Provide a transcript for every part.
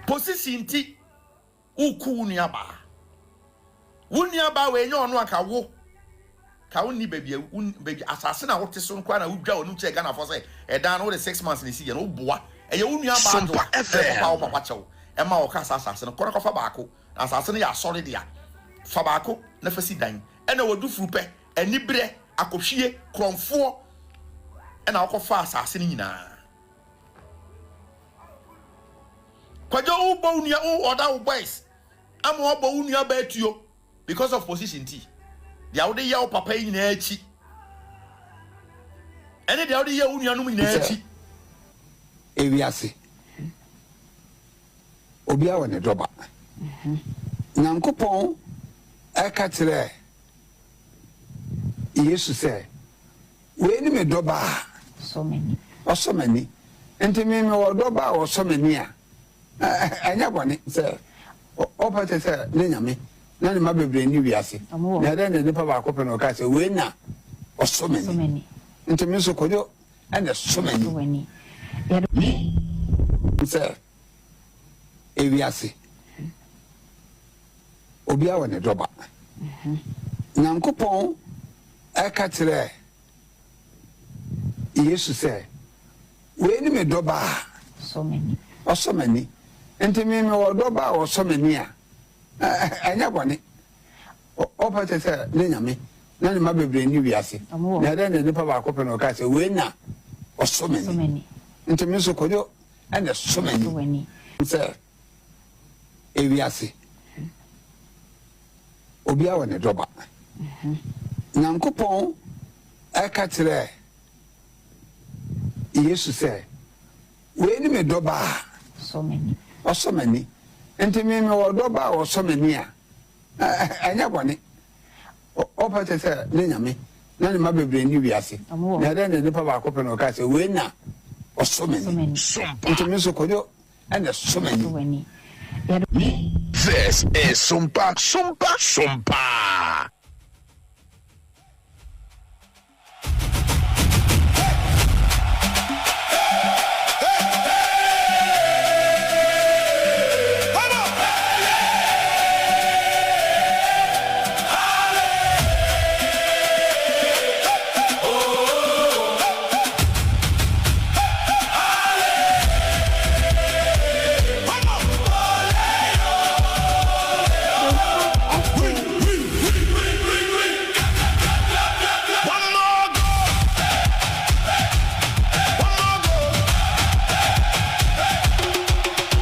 position ti uku nuaba wuniaba we nye onu aka wo ka woni baby asase na wote so nkwa na wudwa onu che Ghana for say edan no the 6 months ni si ye no boa eye wunuaba adwa papa chew e ma wo ka asase no kora kofa baako asase no ya asore dia fa baako na fasi dan e na wodu furupe ani bre akohwie kromfo e na wokofa asase ni nyina kwajo ubo unia other boys am obo unia ba etuo because of position T they are the yaw papa yi na achi ene they are the yaw unia no na achi ewiase obi a wone doba nyankopon aka kire Yesu se we ni me doba so many enti me wo doba wo so many a anya bone se opate se ne nyame na ne mabebre ni wiase na den ne pa ba ko pe no ka se we na o so many enti me so kojo ene so many se ewiase obi a wone doba nyankopon aka kire Yesu se we ni me doba so many enti me wo doba wo so many a anya bone opate se ne nyame na ne mabebre ni wiase na den ne pa ba ko pe no ka se we na o so many enti me so kojo ene so many se ewiase obi a wone doba nyankopon aka kire Yesu se we ni me doba so many enti me wo doba wo so many a anya bone opate se ne nyame na ne mabebre ni wiase na den ne pa ba ko pe no ka se we na o so many enti me so kojo ene so many. This is SOMPA.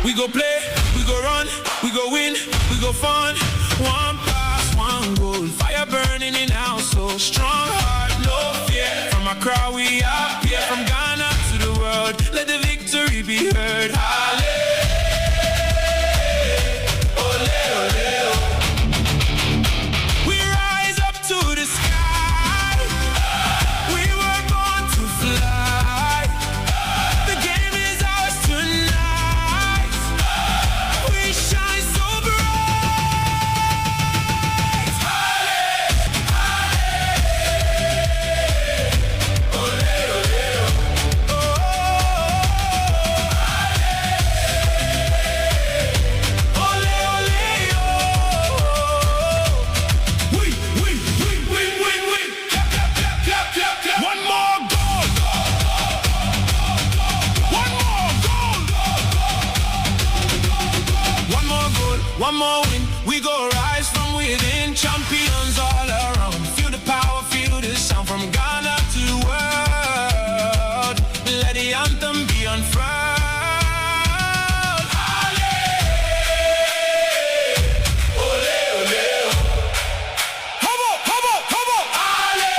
We go play, we go run, we go win, we go fun. One pass, one goal, fire burning in house, so strong heart, no fear. From Accra we up here, from Ghana to the world, let the victory be heard. Halle, ole, ole, ole. We rise up to the sky, we were born to fly. The game is ours tonight. We shine so bright. Ole, ole, oh. Ole, ole, oh. Win. Clap, clap. One more goal. One more win, we go rise from within, champions all around. Feel the power, feel the sound from Ghana to the world. Let the anthem be unfurled. Halle, ole, ole, oh. Hobo. Halle,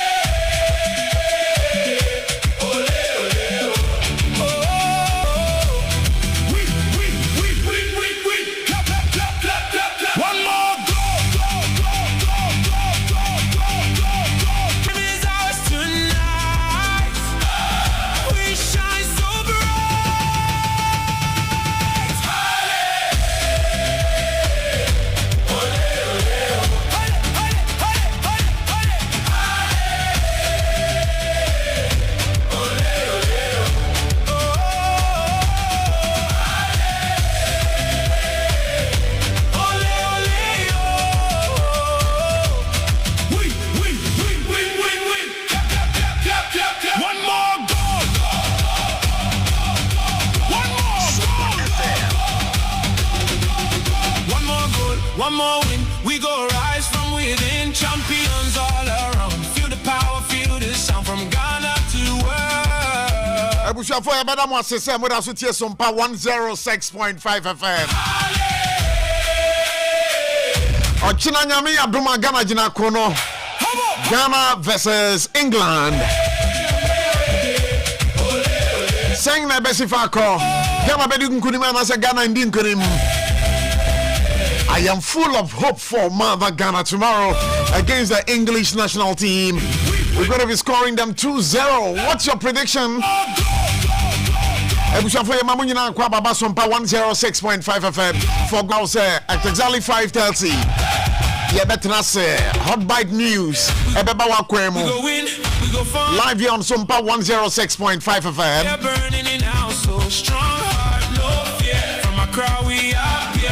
ole, ole, oh. Win. Clap. One more goal. one more win. We go rise from within, champions all around. Feel the power, feel the sound from Ghana to the world. Abusha for Abada Mwasese, Mwada Sutie SOMPA 106.5 FM. Ochina Nyami Abduma Ghana Jina Kono. Ghana versus England. Saying na besi fako. Ghana bedi kunkunima na se Ghana indi nkunim. I am full of hope for Mother Ghana tomorrow against the English national team. We're going to be scoring them 2-0. What's your prediction? Ebusha Mamunyina kwa baba SOMPA 106.5 FM for now say at exactly 5:30. Yeah, better say hot bite news. Ebeba wa kwemu. Live here on SOMPA 106.5 FM.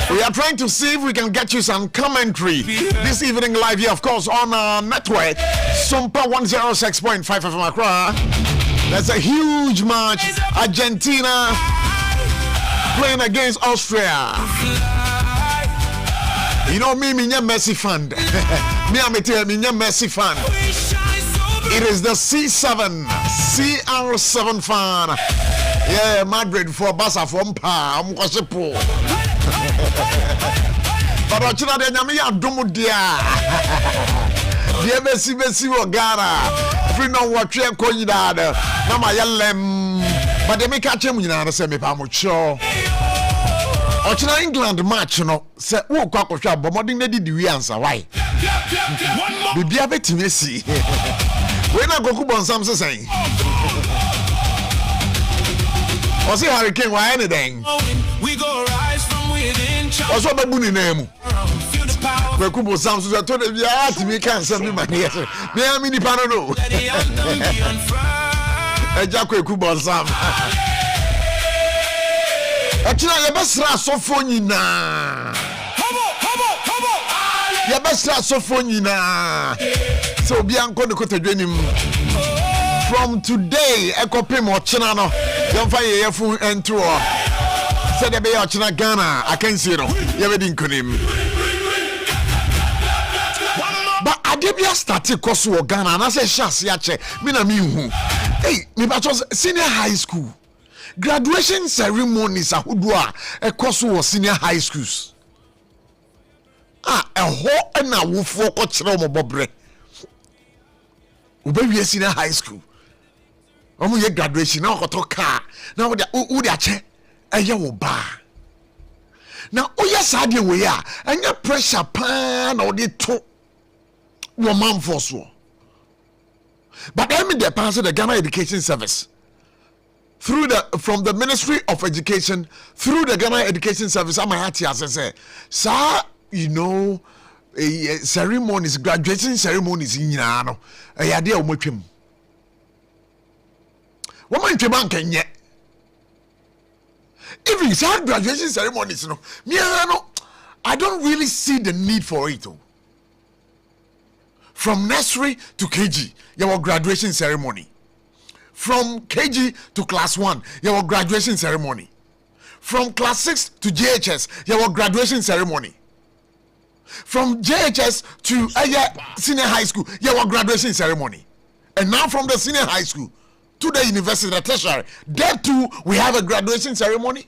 We are trying to see if we can get you some commentary this evening live here, of course, on our network SOMPA 106.5 FM Accra. That's a huge match. Argentina playing against Austria. You know me, I'm a Messi fan. Me, I'm a Messi fan. It is the CR7 fan. Yeah, Madrid for Barca from Pa. But I'm not going to do dia. Dia Messi wo Ghana. Free no watch you ko yidada. Na ma yelem. But they make catch him nyina say me pa mo cho. Ochina England match no say wo kwa kwhwa bomodin na di wi answer why. Bibia betime si. We na goku bonsam se say. O say Hurricane why anything. We go rise from within. O so babu ni na mu. Kubo Samson to the art me can send me my yes. Me am in the panel. Ejakwe Kubo Sam. Achina ye besra sofo nyina. Ye besra sofo nyina. So obi anko de kotadwenim. From today ekopem ochina no. Yemfa ye yefu entro. Said be ochina Ghana akansi no. Ye be din konim. But Adebia started course of Ghana and I said Shas Yache, Mina Mihu. Hey, me was senior high school. Graduation ceremonies are Hudua, a course of senior high schools. A ho and a woof for Cochromo Bobre. Ubebi senior high school. Omu ye graduation now got a car. Now the Udache, a yawo bar. Now, oh yes, I did we are, and your pressure pan or the two. Woman for so. But I mean they pass the Ghana Education Service through from the Ministry of Education through the Ghana Education Service. I'm happy as I say, sir, you know, ceremonies, graduation ceremonies in Yano. I idea with him. Woman to man can yet. If it's hard graduation ceremonies, no, me I don't really see the need for it. From nursery to KG, your graduation ceremony. From KG to class 1, your graduation ceremony. From class 6 to JHS, your graduation ceremony. From JHS to senior high school, your graduation ceremony. And now from the senior high school to the university, the tertiary, there too we have a graduation ceremony.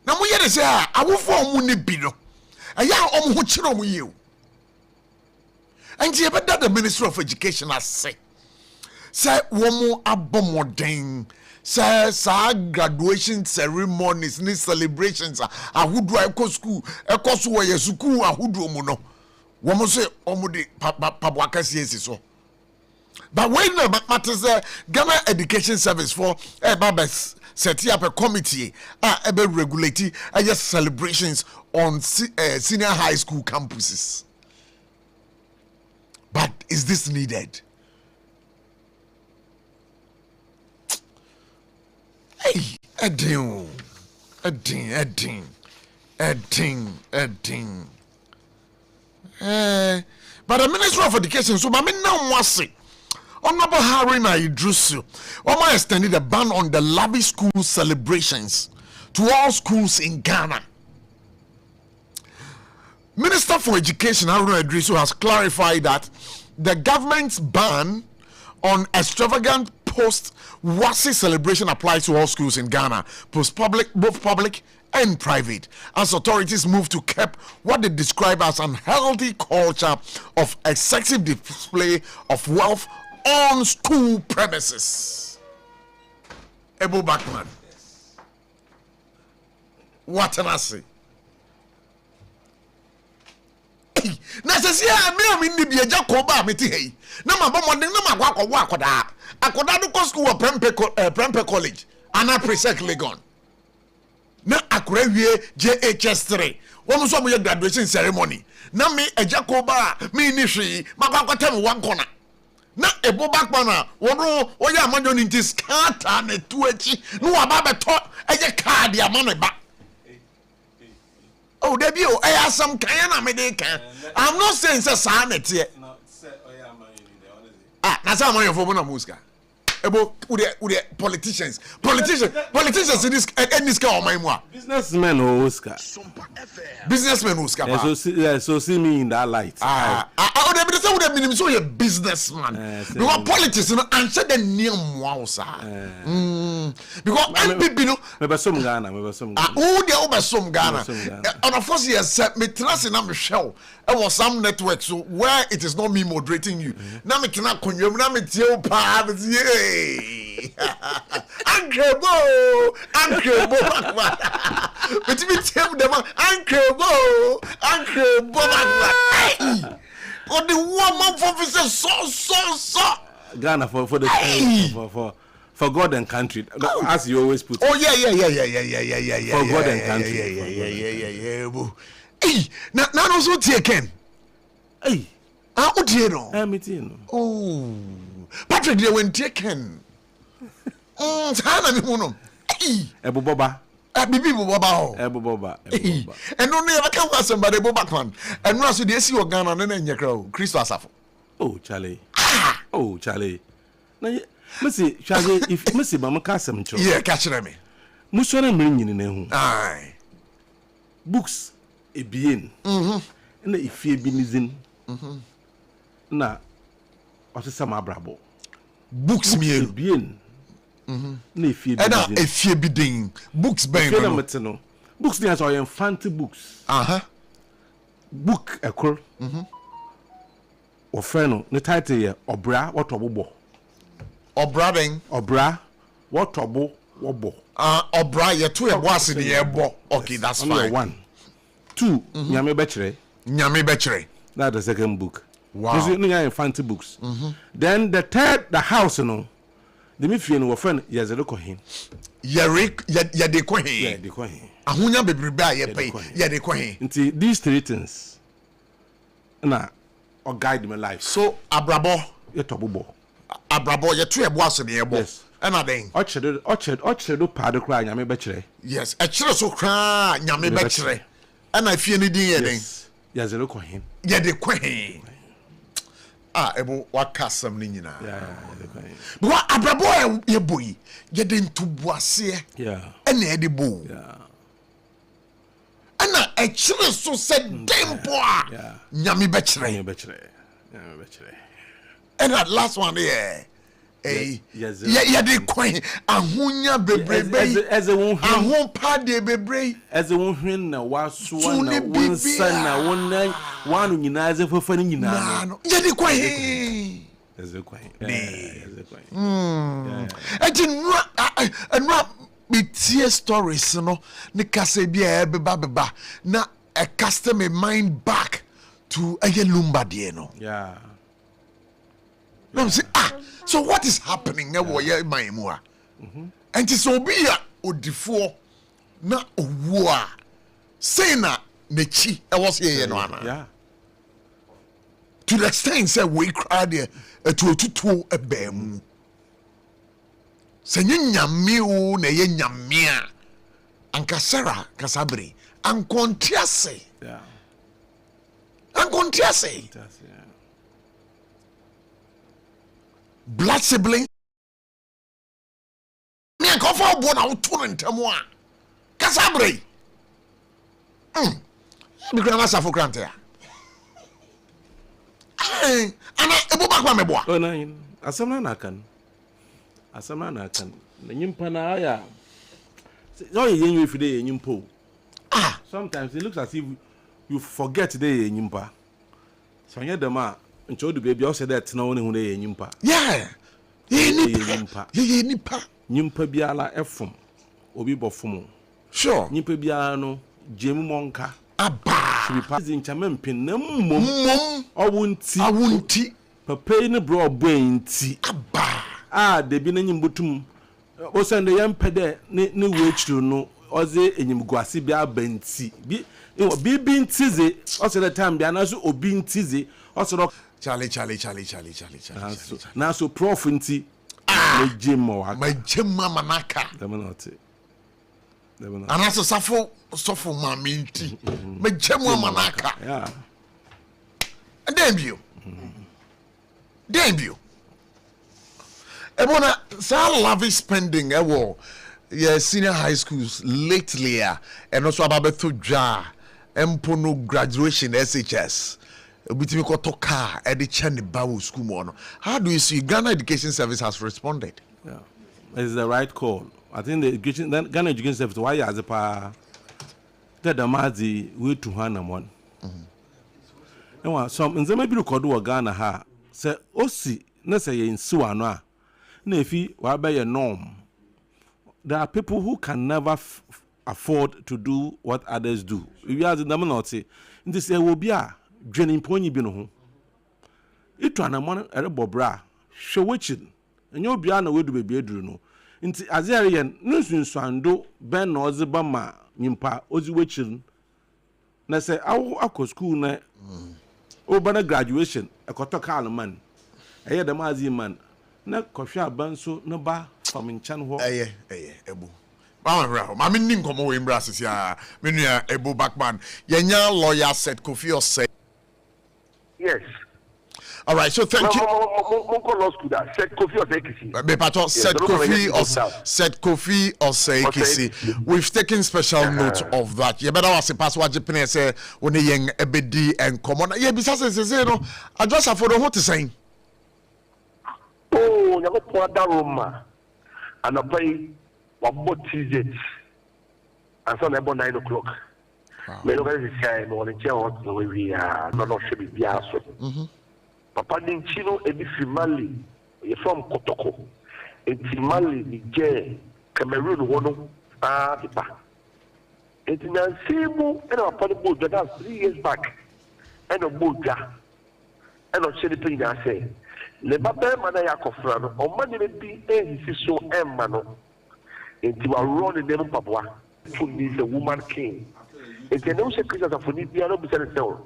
Now we say, I will form one bido. And you and you better the Ministry of Education has say one more abomoding say graduation ceremonies ni celebrations ahudu eko school ekoso wo ye school ahudu mu no wo say omudi pabwakasi esi so. But when the matters Ghana Education Service for babes set up a committee ebe regulate celebrations on senior high school campuses. But is this needed? Hey, Edding. But the Ministry of Education, so I mean now was say Honorable Haruna Idrusu, Oma extended a ban on the lavish school celebrations to all schools in Ghana. Minister for Education Haruna Idrisu has clarified that the government's ban on extravagant post-Wasi celebration applies to all schools in Ghana, both public and private, as authorities move to curb what they describe as unhealthy culture of excessive display of wealth on school premises. Ebo Backman. What an assay. Na sesi a me ni bia Jacoba meti hei na ma bomodin na ma gwa akoda do ko school Prempeh College ana presec Legon na akora wie JHS 3 won so mo ye graduation ceremony na me Jacoba me ni hwi makwa tem wan kona na ebo bakpa na wono oya amanjo ni skata na tuachi no aba beto eye card ya mano ba. Oh, Debbie, I have some kind of medication. I'm not saying it's a sanity. Ah, that's how many of them are Muska. About politicians in this and this guy on my moi. Businessmen who Oscar. Businessmen who Oscar. So see me in that light. Would have been so a businessman. Because politics, you know, answer the name Wausa. Because MPP, no, maybe some Ghana, maybe some Ghana. Oh, they over some Ghana. And of course, yes, me trust in a show. There was some network so where it is not me moderating you. Now me cannot consume. Now me tell pa, yay. Uncle, but me tell them, Uncle, or the woman officer so Ghana for for God and country, as you always put. Oh yeah. For God and country. Yeah. Hey, now also taken. Hey, what do you know? I'm eating. Oh, Patrick, they went taken. Hana mi muno. Hey, Ebu Boba. Bibi Boba. Ebu Boba. And no never come for somebody Boba man. And now so they see your Ghana and then your crowd. Christo Asafo. Oh, Charlie. Oh, Charlie. Now, Missy, Charlie, if Missy Mama Cassam, yeah, catch me. Musona bringing in a home. Aye. Books, a bien. And if you been in. Na, what is some abrabo? Books me bien. Na if you and if you be ding books ben no. Books they are infantile books. Book a call. Or friend, the title here, Obra, what obobo. Obra, what obo, wobo. Obra, you're two was in the air. Okay, that's fine. 1. 2, Nyame Bechere. That's the second book. Wow. These are infantile books. Then the third, the house, you know. The me feel no friend, yes, a look at him. Ya de kwahin. Yeah, the kwahin. Ahunya bebrebe ya pay. Ya de kwahin. Until these 3 things. Na or guide my life. So abrabo, ye tobobo. Abrabo ye two ebo so de ebo. Yes. And then Ochedo pad cry nyame bechere. Yes, a chere so cry nyame bechere. And I feel ni din ye den. Yes, a look at him. Ya de kwahin. Ebo wakasam ni nyina. Yeah. Because abrabo ye boy, ye den to boase. Yeah. And ye de bo. Yeah. And a chere so said dempo. Yeah. Nyame bechere. And that last one there. Yes. Yeah, they coin. Ahunya bebrebe. As a one ahun pade bebre. As a one na waswan na one son na one nyina as for fani nyina. No. Yeah, they coin. As a coin. And what be tear stories no ne kase bia beba na a customer mind back to a lumba de no. Yeah. No, say, so what is happening now? My mua, and it's obia odifo na owa say na nechi. I was here, Yeah. To the extent say we cried there to a bem. Say nyame o na ye nyamea ankasara kasabri ankontiase. Yeah. Ankontiase. Blood sibling. Me and Kofa born out to Ntamwa. Casabre. Because I'm SARFO grant. Ana ebo bakwa meboa. Oh nine. Asamna na kan. Na nyimpa na aya. No yen you fide yen nyimpo. Sometimes it looks as if you forget the yen nyimpa. So nya dem a ncho do baby o say that na woni hu yen nyimpa. Yeah. Yen nyimpa. Nyimpa biala efom. Obi bofom. Sure. Nyimpa biala no jemu monka. Aba. Be passing champin na mom. Awunti. Papa ne bro bointi. Aba. De bi na nyimbotum. O send the yampede ne wechru no oze enyimguase bi abanti. Bi ntize o say the time bi anaso obi ntize o so Charlie. na so prof nti na jemmo wa. My jemma manaka. Anaso SARFO sofo mama nti. My jemma manaka. Yeah. Debut. Ebona sa lavish spending senior high schools lately and also about to dra empono graduation SHS. Bitimi ko to car e de chane bawo school mo no. How do you see Ghana Education Service has responded? Yeah. It's the right call. I think the Ghana Education Service why as a pa that the mazi way to Hana one. Some in the maybe record Ghana ha say osi na say in suano na efi wa be your norm. There are people who can never afford to do what others do. If you ask them not say this will be a dreaming pony bi no ho. Itu anamon ere bobra hwe wechin enye obia na wedu bebie duru no. Nti azere yen nsunsuando ben na ozeba ma nyimpa ozi wechin na say akọ school na obana graduation ekoto kal man eye dem azi man na kohwe abanso no ba from nchan ho ebu ma me nim komo we mbra sisi a me nua ebu backman yenya lawyer said Kofi or say yes. All right, so thank you. Said Kofi or say Kisi. We've taken special note of that. You better was a password Japan say when young ebedi and common. Yeah, besides say no, I just have for the what to say. Oh, never pour that room. And I pay what it. And so about 9 o'clock. Me look at the sky, morning chair what we are not should be biaso. Papa Ninchino Ebifi Mali, you're from Kotoko. Eti Mali, Niger, Cameroon, Wono, Pipa. Eti Nansimu, and our Panabu, that's 3 years back. And a Buddha. And a Chili Pin, I say. Le Baba Manaya Kofrano, or Money be a so Mano. Eti were running them Papua. To be the woman king. Eti no secret of Funibia, no beside the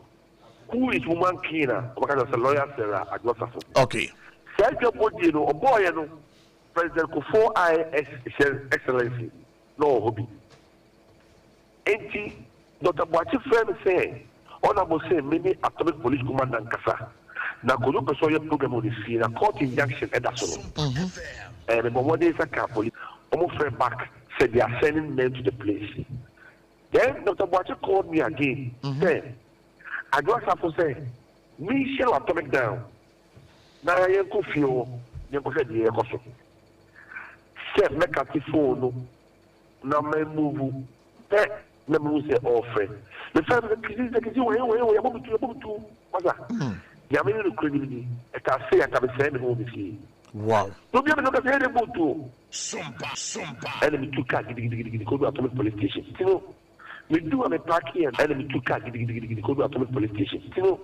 who is woman keener? What kind of a lawyer, Sarah? Okay. Sergio Bodino, or boy, President Kufo Excellency, no hobby. Enti, Dr. Boachi friend say, Honorable say, many atomic police commandant Kasa. Now, go look at your program on the scene, a court injunction at Dasso. And the one days a police, almost friend back, said they are sending men to the place. Then Dr. Boachi called me again, said, I just have to say, me shall atomic down. Now I am confused. You go said the cost. Say make a phone. Now me move. That me move say offer. The family the you able to what's that? Ya me no credibility. I can say I can say me home see. Wow. Don't be able to say able to. SOMPA. Enemy to car go to atomic police station. You know. We do have a park here and enemy to car go to atomic police station. You know,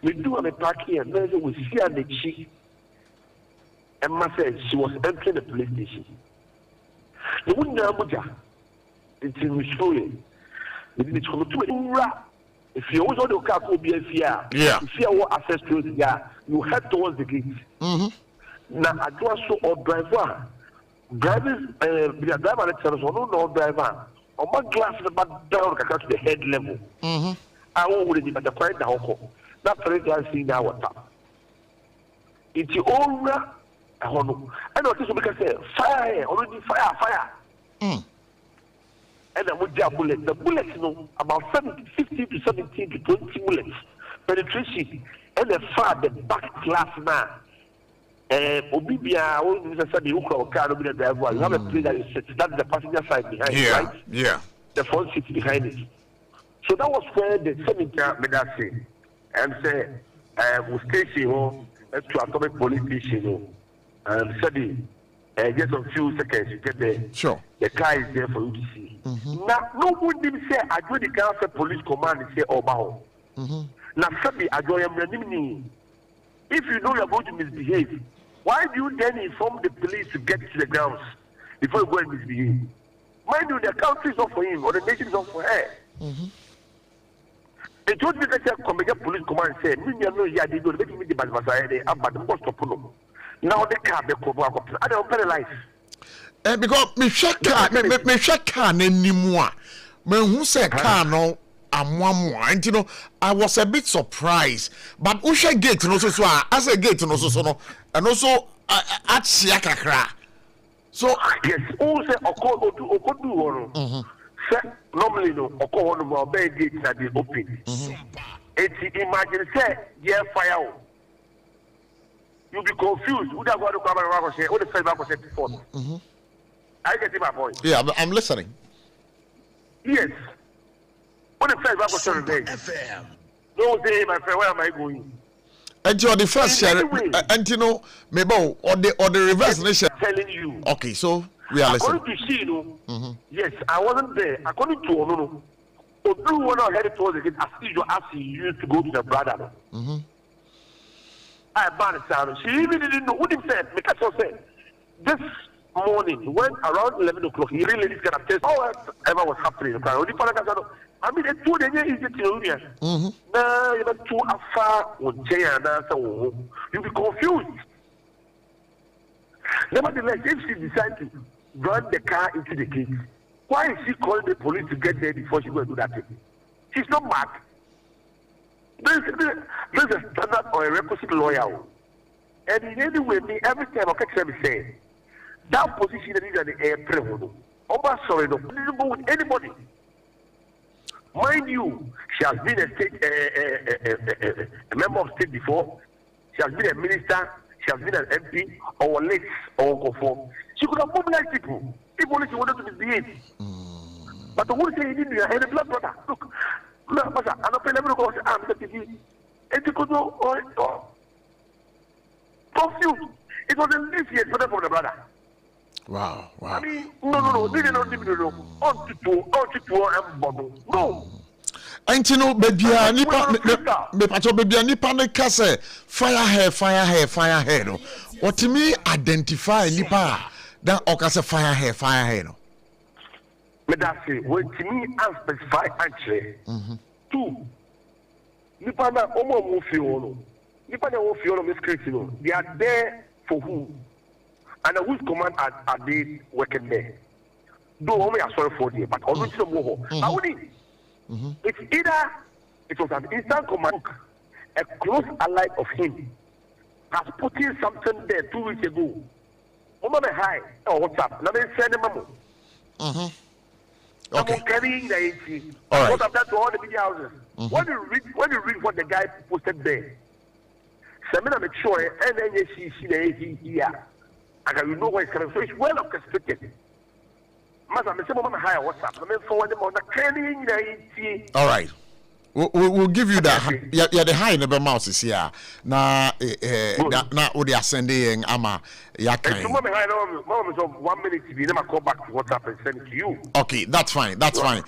we do have a park here and then we see her the chick and ma said she was entering the police station. The wouldn't know Abuja. It's in Missouri. It's come to if you also do car could be a fear. Yeah. If you have access to it, yeah, you head towards the gate. Now I do so or driver. Drivers the driver lecturers no driver. On my glass about down to the head level. I won't be the point now. That's the reason I see now what up. It's your own. I don't know. I know this will say fire, already fire. And I would jab bullet. The bullets, about 50 to 17 to 20 bullets penetration, and the far the back glass now. Obibia, all the car over the driver. You have a place that is set. That's the passenger side behind, right? Yeah. The front seat behind it. So that was where the senator made us say, and say, we station home to atomic police station, and study. Just a few seconds, you get there. Sure. The car is there for you to see. Now, no one didn't say, I do the council police command and say, Obao. Now, Sabi, I do am. If you know you're going to misbehave, why do you then inform the police to get to the grounds before you go and misbehave? Mind you, the country is not for him or the nation is not for her. They told me that the police command said, "Me no ya they don't make me the basaya they am but must stop no." Now the car be cover up. I don't penalize. Because me check car anymore. Me who say car no amwamwa. And you know, I was a bit surprised. But Usha gate no so as a gate no so no, and also at Siakakra. So yes, who say okodu normally no okodu no be gate na dey open. Imagine say yeah fire. You'll be confused. Who that going to come and say? What the first back was before? I get my point. Yeah, I'm listening. Yes. What the first back was saying? No, say, my friend, where am I going? And you're the first share, and you know, maybe or the reverse nation. Telling you. Okay, so we are listening. According to she, yes, I wasn't there. According to no, one headed towards again. As usual, asking you to go to the brother. I banned it. She even didn't know what he said. Because I said, this morning, when around 11 o'clock, he really is going to test whatever was happening. I mean, it's too easy to know. Now, you're too far on Jaya, you'll be confused. Nevertheless, if she decides to run the car into the gate, why is she calling the police to get there before she goes to do that thing? She's not mad. There's a standard or a requisite lawyer. And in any way, every time I catch me say, that position is an air prevodo. Oba sorry, no, didn't go with anybody. Mind you, she has been a member of state before. She has been a minister. She has been an MP or late or go for. She could have mobilized people if only she wanted to misbehave. But the one saying you had a blood brother. Look. No, but I'm not paying every course. I'm the TV. And you could know confused. It was a leaflet for the brother. Wow. I mean, no. They didn't know. On to and bubble. No. And you know, baby, nipa ne kase fire hair. What to me identify nipa that okase fire hair. But that's it. When to me, I specify actually. Two. Nipa na omo mufiono. Nipa na mufiono miscreant. They are there for who? And whose command are they working there? Though only are sorry for them, but always some more. It's either it was an instant command, a close ally of him has put in something there 2 weeks ago. Omo hi or what's up? Let me send him. Okay. Carrying the 80. Right. What I've done to all the media houses. When you read what the guy posted there, Samina make sure and then you see the 80 here. And you know where it's coming from. So it's well orchestrated. Master, I'm saying, higher WhatsApp. I'm forward them on the carrying the 80. All right. We'll give you that. Yeah, the high in the mouse is here. Now, what they are sending, Ama, Yakan. Moment of 1 minute, you never call back to WhatsApp and send it to you. Okay, that's fine. That's fine.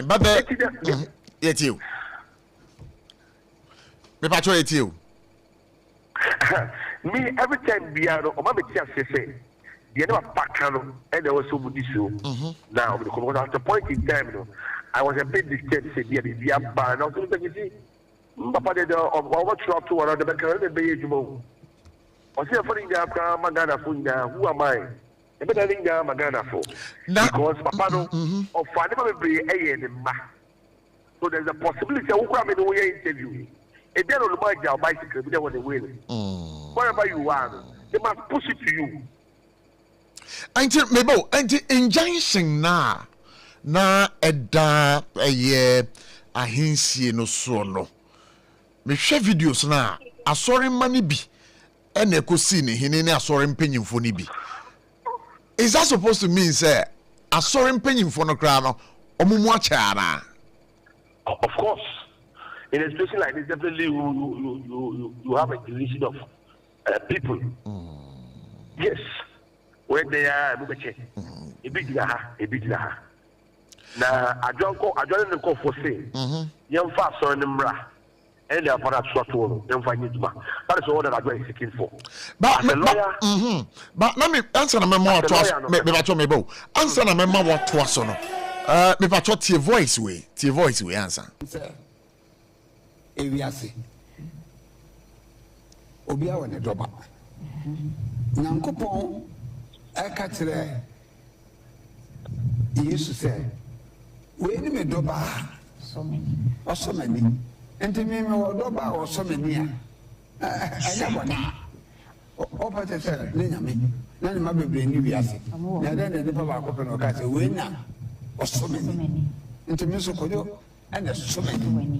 But it's you. It's you. Me, every time we are on my say, you never back and there was so much issue. Now, because at the point in time, I was a bit disturbed, said, yeah, the ban. I was going to see, Papa, what shop to one of the back of the bay. I say, for the Magana Funda, who am I? The better thing that Magana for. Because Papa, of Father, be a and back. So there's a possibility of coming away interview. If they're on the bicycle, they want to win. Wherever you are, they must push it to you. Until maybe injunction now. na eda eye ahensie no so no me hwe videos na asori mani bi ene ekosi ne hene ne asori mpanyimfo ni bi. Is that supposed to mean say asori mpanyimfo no kra no omumu acha? Of course. In a situation like this, definitely you have a division of people. Yes. When they are a bit laha. Now, I don't go for say, young fast on the mra, and they are for a short one, don't find it. That is all that I'm going seeking for. But as a lawyer, but let me answer the memo to us. Me bo answer the memo what to us no. Me pacho tie voice we answer. Ewiase obi a wone doba nyankopon aka kire Yesu se we ni me doba So many. osomani enti me wo doba osomani a anya bona o pate se ne nyame na ne mabebre ni wiase na den ne pa ba ko pe no ka se we na osomani enti me so kojo ana somani.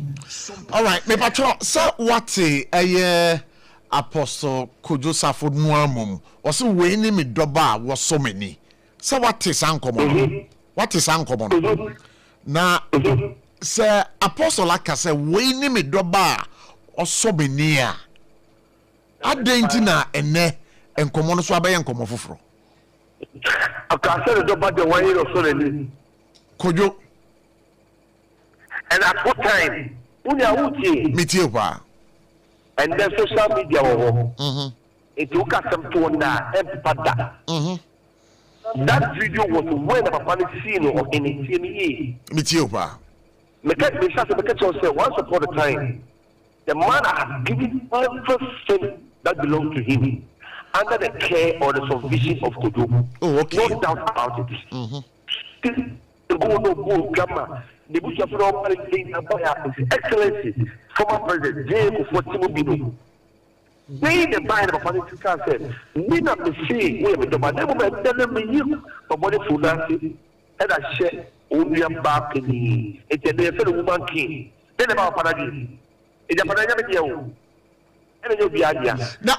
All right, me patro say what Apostle Kojo Safo Nuamum or so we ni me doba was so many. So what is uncommon? What is uncommon? Na say Apostle like say we ni me doba or so many a adentina ene enkomo no so abaye enkomo foforo. aka say the doba the one of so many. Kojo. And at what time? Mitiopa. And then social media. It took us some to that. That video was when a seen or in a TME. Mitiopa. Once upon a time, the man has given everything that belongs to him under the care or the supervision of Kojo. Oh, okay. No doubt about it. Go, Gamma. The Bush of Rome His Excellency, former President James Fortimo. They the mind of a political said, Nina the sea, we have the Madame telling me of what is Funasi, and I said, only a back in the it's a fellow woman king. Then about Paradise. It's a Paradise. Now,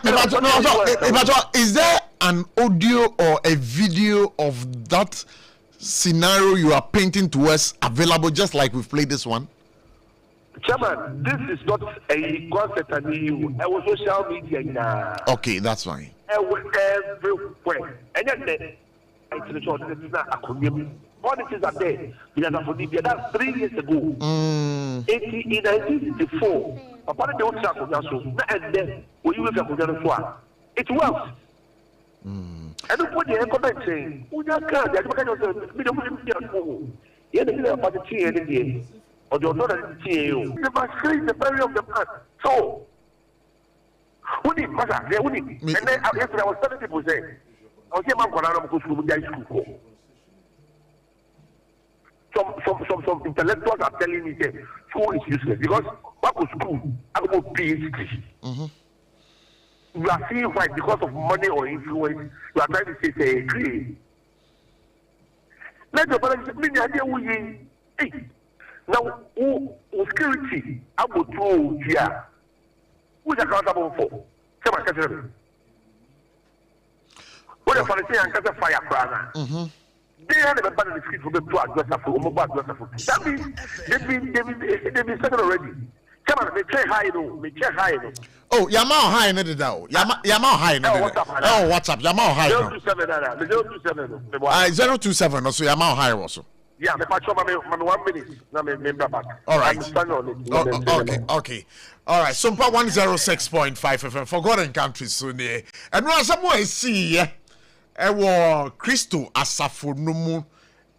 is there an audio or a video of that scenario you are painting to us available just like we've played this one? Chairman, this is not a concept I knew. I was social media now. Okay, that's fine. Everywhere. And then I the church, this is not a community. All this is a day. That's 3 years ago. In 1964, upon the old Saco, and then we will have to it works. And put the comment saying, we are can't, we don't yet about the tea again, or the other tea. They must freeze the belly of the man. So, who did Massa? They would and then yesterday I was telling people saying, I was here, man, go to school. Some intellectuals are telling me that school is useless because what was school? I go PhD. You are seeing why because of money or influence you are trying to say say agree. Let the brother say me idea we hey now who security abotu here who is accountable for say my cousin what if I say and catch fire crana they are never been the street for them to address for that means they've been settled already. Come on, me check high no. Oh, Yamao high no the down. Yamao high no. Oh, what's up? Yamao high no. 027 027 also Yamao high also. Yeah, me patch over me 1 minute. Now me remember back. All right. Okay. Okay. All right. SOMPA 106.5 FM. Forgotten countries so near. And now someone see ewo Christo asafo no mu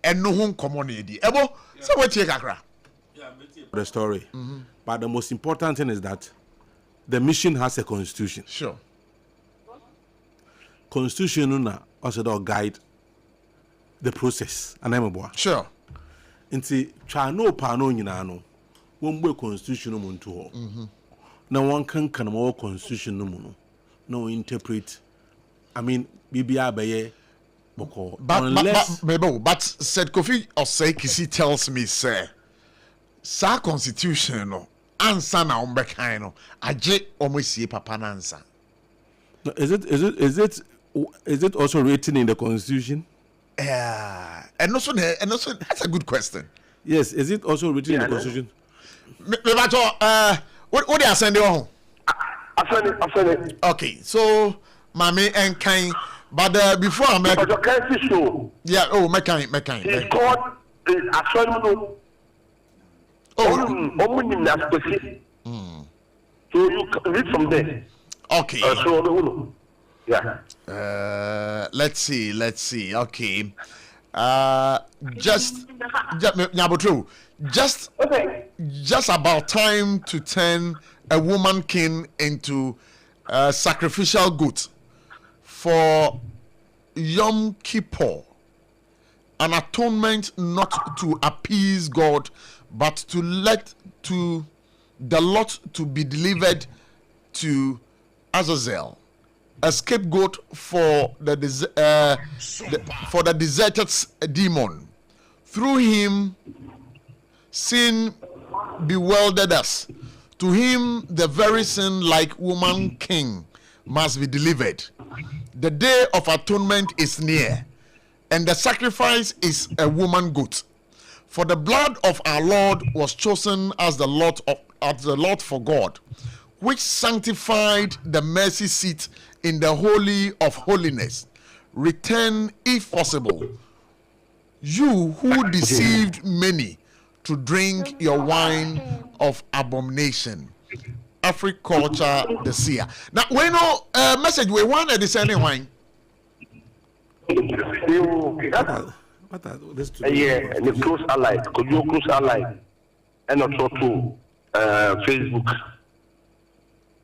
eno ho nkomo ebo so wetie kakra. The story. But the most important thing is that the mission has a constitution. Sure. Constitution na also the guide the process. Sure. Nti twa no pa no nyina no. Won gbe constitution no muntu ho. Na won kan mo constitution no mu no. No interpret. I mean bibia beye But said Kofi Osei Kisi tells me, sir, sa constitution no answer na umbekan no aje omosie papa na answer. Is it also written in the constitution? And also that's a good question. Yes, is it also written in the constitution? What they are sending on? After Okay, so Mami and Kain, but before I make show. Yeah, oh, Mekan. He's called Astronomy. So you read from there. Okay. Yeah. Let's see. Okay. Just about time to turn a woman king into a sacrificial goat for Yom Kippur, an atonement not to appease God, but to let the lot to be delivered to Azazel, a scapegoat for the deserted demon. Through him, sin bewildered us. To him, the very sin-like woman king must be delivered. The day of atonement is near, and the sacrifice is a woman goat. For the blood of our Lord was chosen as the lot for God, which sanctified the mercy seat in the holy of holiness. Return, if possible, you who deceived many, to drink your wine of abomination. Africulture the seer. Now we know message we want to discern wine. The close ally, could you close ally, and also to Facebook.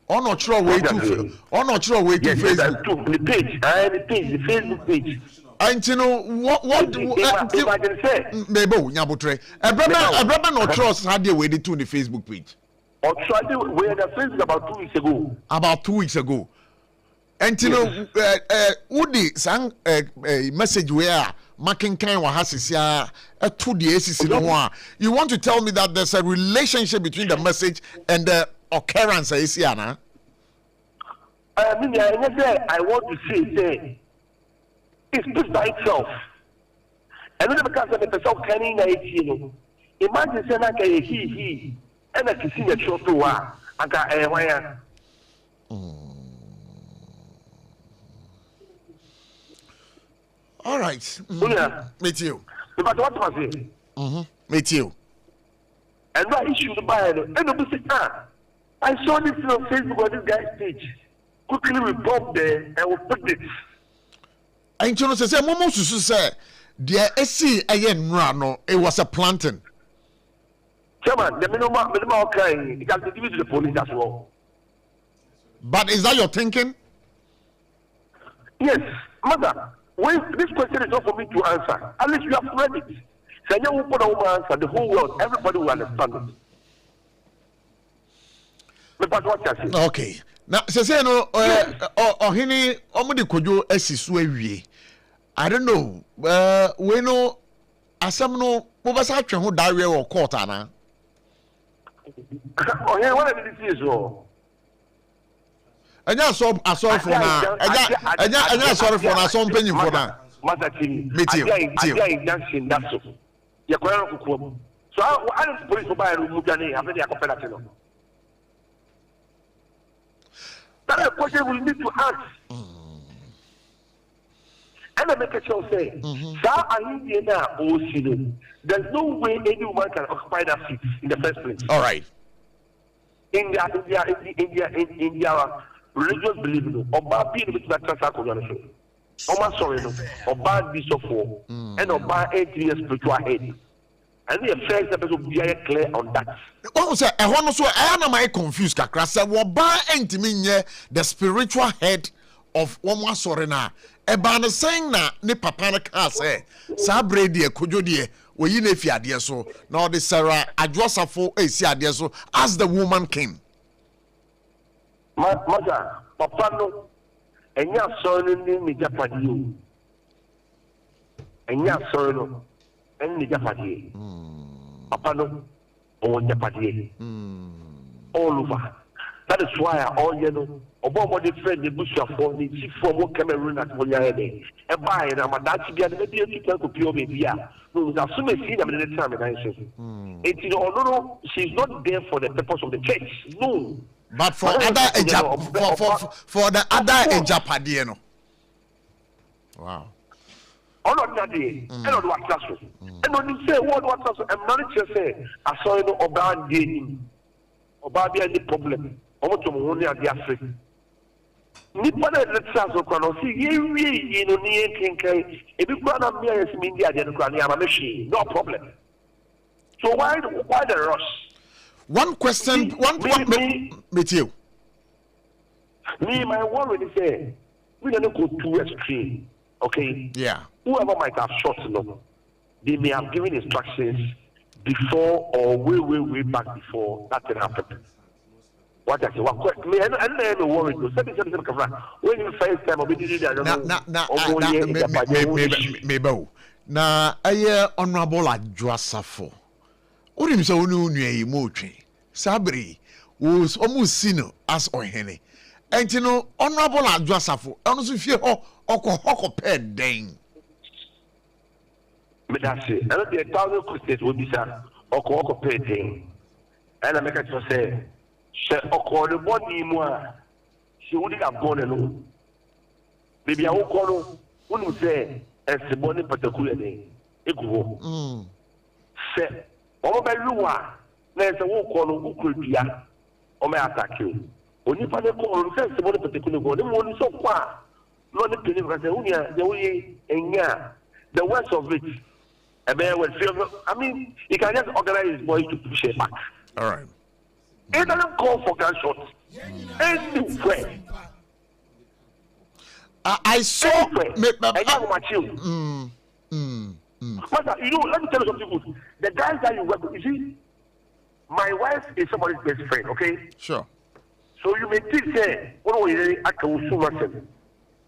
On not sure way to Facebook. The Facebook page. And you know what if I can say Mebo Nyabutre. A brother no trust had the way to the Facebook page. Or tried to wear the Facebook about 2 weeks ago. About 2 weeks ago. And you know Udi sang a message where Makin Kain Wahasisia to the ACC no. You want to tell me that there's a relationship between the message and the occurrence of Isiana? I want to say it speaks by itself. And then because of the person canning imagine saying like he and I can see the show to I got a wire. All right. Meet you. But what was it? Meet you. And why he should buy it? And I saw this on Facebook on this guy's page. Quickly we pop there and we put it. And you know, say, Momo Susu say, the SC again, no, it was a planting. Chairman, the minimum crying, it can be given to the police as well. But is that your thinking? Yes, mother. When this question is not for me to answer, at least you have read it. So you will put a woman answer, the whole world, everybody will understand it. But what I say? Okay. Now, say no, Ohini, Omudi Kojo Esiswe. I don't know. We know asam no mobasa twa ho dawe or court ana. Oh, yeah, what did you see so? Anya sorry for na. Anya sorry for na some penny for na. Meet you. Dancing that's so. Ya kwa kukuo. So I don't police for buy room mujane have any cooperative. That's a question we need to ask. And I make a show say, there's no way any woman can occupy that seat in the first place. All right. In their religious belief, Oba being with that transfer, Oma sorry, Oba bishop and Oba 8 years spiritual head. And the affairs that will be clear on that. Oh, sir, I want to say, I am confused. Kakrasa, Oba ain't mean the spiritual head of Oma Sorena. Ebana saying na ne papa na ka say sa brede kojo de we yi na fi ade so na the Sarah adwosafo esi ade so as the woman king. Mother, papa no enya so ni japadi o. and ya sorry no, and the Japadi. Papa no, or Japadi. All over. That is why all you know, about the friend the bush for the chief from Cameroon at Moyane. A buy and I'm a Dutch again, maybe you can copy me. No, as soon as see them in the time and I say, it's no, she's not there for the purpose of the church. No. But for other for the other Japadiano. Wow. On that day, and on what class. And when you say what class, and manager say, I saw you about the about the problem. I want to only at the Africa. Nipa na let's go kwano see ye no ni kenkai e bi kwa na me yes me India de kwa na machine no problem. So why the rush? One question, with you. Me my worry is say we don't go too extreme. Okay? Yeah. Whoever might have shot no, they may have given instructions before or way back before that can happen. What I say, what me and then worried. When you first time we did that, na aye honorable SARFO. Onim so unu nua mo twen. Sabri was almost seen as ohene. Enti no honorable SARFO. Ono so fie ho okọ ped den. Me that say, and the 1,000 questions will be sir okọ ped den. And I make it say she okọ body mu a she wouldn't have gone alone. Baby I okọ no unu say ese body particular den. Egu say ọmọ bẹ luwa na ẹsẹ wọn kọ no ukuru bia ọmọ attack you onipa ne kọ ọrùn sẹ ẹsẹ wọn pẹtẹkù ne kọ ne mu oni sọ kọ a lọ ne pẹlẹ nǹkan sẹ wọn yà sẹ wọn yẹ ẹnya the worst of it ẹbẹ wẹ fi I mean he can just organize his boys to push it back. All right. It doesn't call for gunshots anywhere. I saw But you know, let me tell you something. The guys that you work with, you see, my wife is somebody's best friend, okay? Sure. So you may think, say, what we I can sue myself.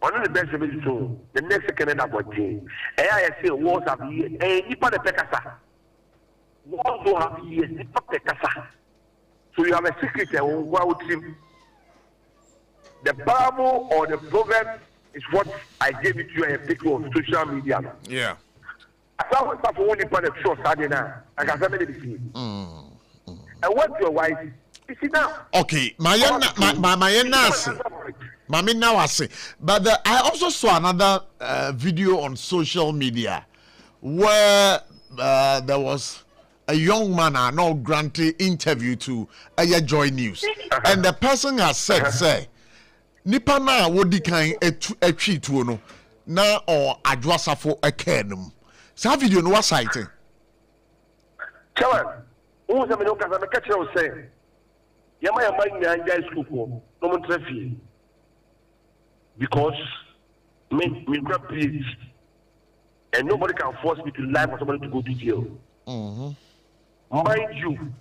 One of the best of it too. The next second end up with me. And I say, wars have years. And you put a pekasa. Wars will have years. You put a pekasa. So you have a secret that will go out him. The Bible or the proverb is what I gave it to you and a picture on social media. Yeah. I saw stuff only for the show Saturday now. I can send it to you. And what's your wife? You see now. Okay, my now I say. But I also saw another video on social media where there was a young man now granted interview to Joy News, and the person has said, "Say, nipa na wodi kan etwi tuo no na or adwasafo ekenum." Sa video no was citing. Chairman, who say me no kasa me catch you say. Yama nya school ko no mo trafi. Because me grab PhD and nobody can force me to lie for somebody to go to jail. Mind you,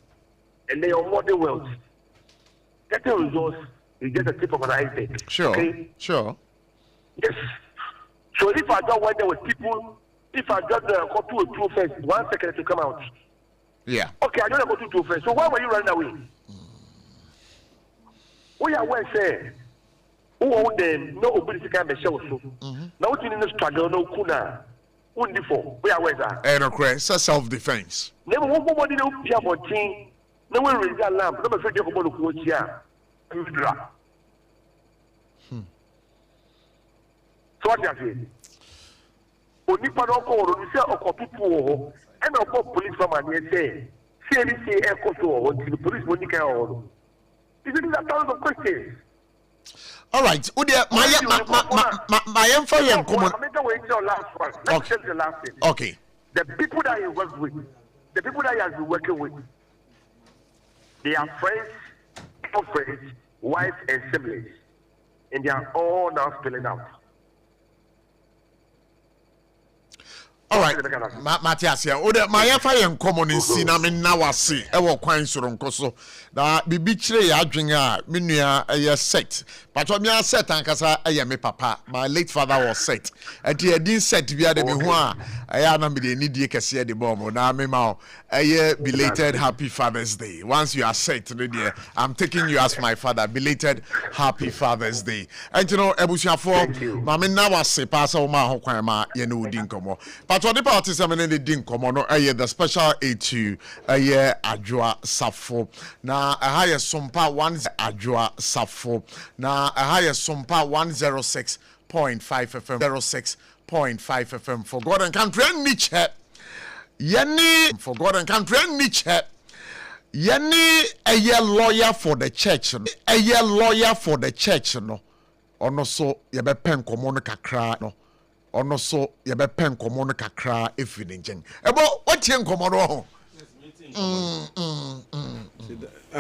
and they are modern wealth. Getting results is just a tip of an iceberg. Sure. Okay? Sure. Yes. So if I don't went there with people, if I just go to a true first, 1 second to come out. Yeah. Okay, I don't go to true first. So why were you running away? We are well said. Who own them? No ability can be shown. Now what you need to struggle, no kuna. Wouldn't before. We are well that. And okay, so self-defense. Never one nobody no be about thing. No one raise that lamp. No afraid you go to coach here. You drop. So what you say? Oni pa no ko ro ni se okotutu and of police from an say any say the police money can all. This is a thousand of questions. All right, my info I'm going to wait till last one. Let's take the last thing. Okay. The people that you work with, the people that you have been working with, they are friends, girlfriends, wives, and siblings, and they are all now spilling out. All right, Matthias, yeah. Ode my yafa yen common in sina me na wase e wo kwan soronko so. Na bibi kire ya adwen a me nua ye set. Patro me set ankasa ye me papa. My late father was set. Enti e din set bia de me ho a ya na me de ni die kese de bom na me ma belated happy Father's Day. Once you are set, I'm taking you as my father. Belated happy Father's Day. And you know, ebusuafo, ma me na wase pass o ma ho kwan ma ye no din komo. But what the parties I mean the din komo no the special A2 Adwoa SARFO. Na higher SOMPA 1 Adwoa SARFO. Na higher SOMPA 106.5 FM 06.5 FM for God and country and niche. Yenny for God and country and niche. Yenny a lawyer for the church. A lawyer for the church no. Ono so yebe pen komo no kakra no. Ono so yebe pen komo no kakra efini nchen. Ebo what yen komo no ho.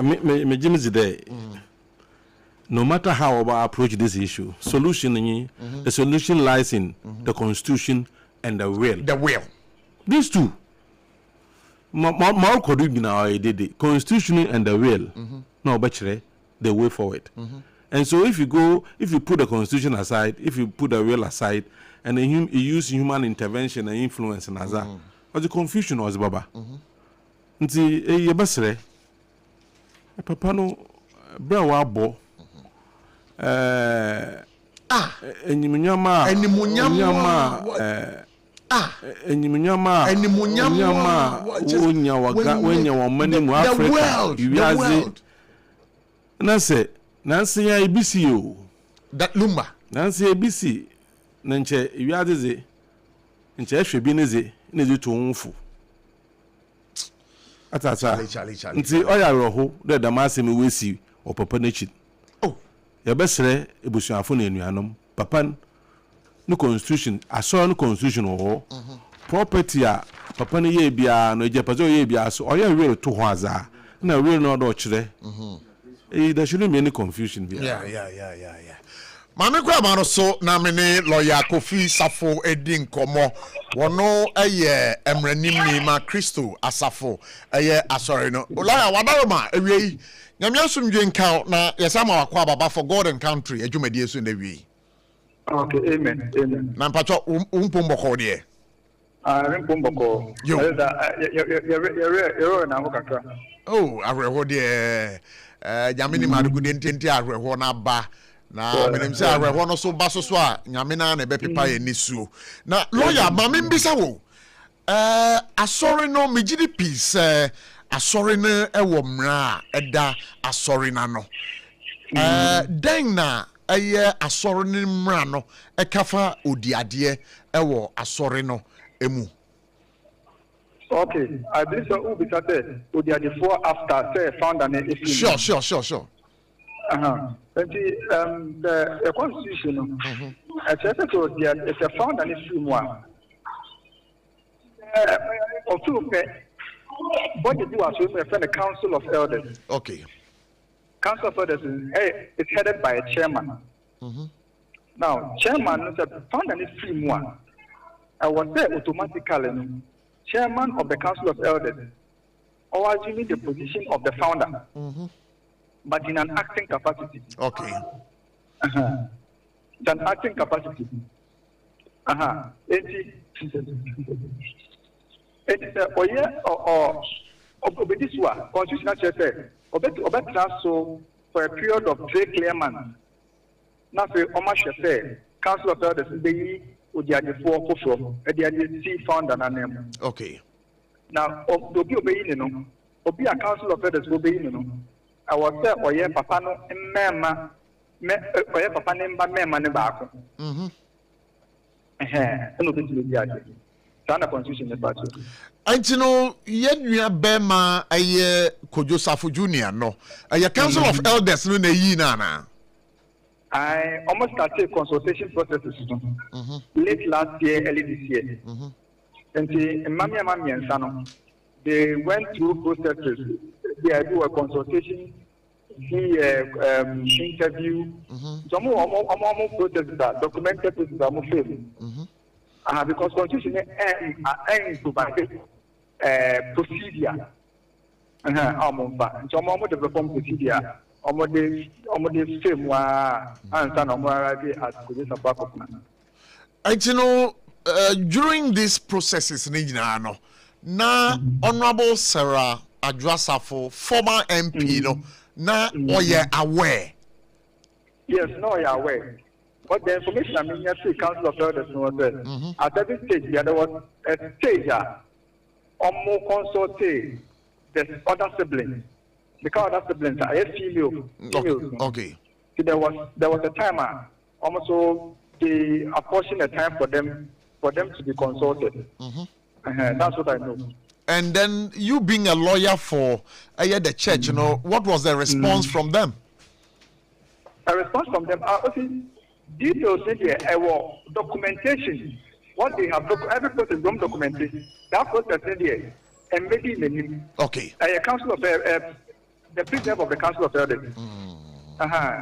Me Jimmy there. No matter how I approach this issue, the solution lies in the constitution and the will. The will. These two. More could be now the constitution and the will. No, but the way forward. And so if you put the constitution aside, if you put the will aside, and then you use human intervention and influence and that, the confusion was baba. Nti yebasre papa no bra wa bo enyimunyama wonya waga wenya wa mani mu Africa wiaze nanse ya ibisi o that lumba nanse ibisi nanche wiaze ze nche ehwe neze to nfu atata nti oya roho de damase me wesi o papa nachi ya besre ebusuafo na enuanom papa no constitution aso no constitution ho property a papa ne ye bia no ejepazo ye bia so oya will to ho aza na will no do kire there shouldn't be any confusion here. Yeah. Mame kwa mano so na mene lawyer Kofi Safo edin komo wono emranim ni ma Kristo asafo asori no lawyer wadaroma ewie nyame asomdwe nka na yesama wakwa baba for God and country adwumadi so na wie. Okay, amen. Na mpacho umpomboko de umpomboko you're na kakra. Oh areho de nyame ni madugude ntenti areho na ba na menim say areho no so baso so a nyame na na be pepa ye nisuo na lawyer ma me mbisa wo asori no megidi peace asori no ewo mra eda asori na no den na asori no mra no ekafa odiade ewo asori no emu. Okay, I believe so. Who be started odiade for after say found an issue. Sure. The constitution, it's a found an issue one. Or two, what you do as we the Council of Elders. Okay. Council of Elders is headed by a chairman. Now, chairman is found an issue one. I was there automatically chairman of the Council of Elders, or assuming the position of the founder. But in an acting capacity. Okay. It's an acting capacity. It's this one. Constitutional chair so for a period of 3 clear months. Now, for Council of Elders, they would be 4 kofo, the founder and name. Okay. Now, Obi obeying, Obi a Council of Elders obeying. I was there or ye papa no mema me or ye papa nemba mema ne baako no be to be ade sana constitution ne baako anti no ye nua bema aye Kojo Safo Junior no aye Council of Elders no na yi na na I almost started consultation processes late last year early this year anti mamia no they went through processes. They do a consultation, interview. Some processes are documented processes are Because constitution ain't provided procedure. So more the reform procedure. The same and you know, during these processes, na Honorable Sarah Adjua-SARFO, former MP, na oye aware. Yes, no, you're aware. But the information I mean, yes, the Council of Elders was there. At every stage, there was a stage or more consulted the other siblings. Because other siblings are female. Okay. So there was a time almost they apportioned a time for them to be consulted. That's what I know. And then you being a lawyer for the church, what was the response from them? A response from them, details in there, documentation. What they have, every process is documentation. That process in there, and maybe in okay. A council of the president of the Council of Elders.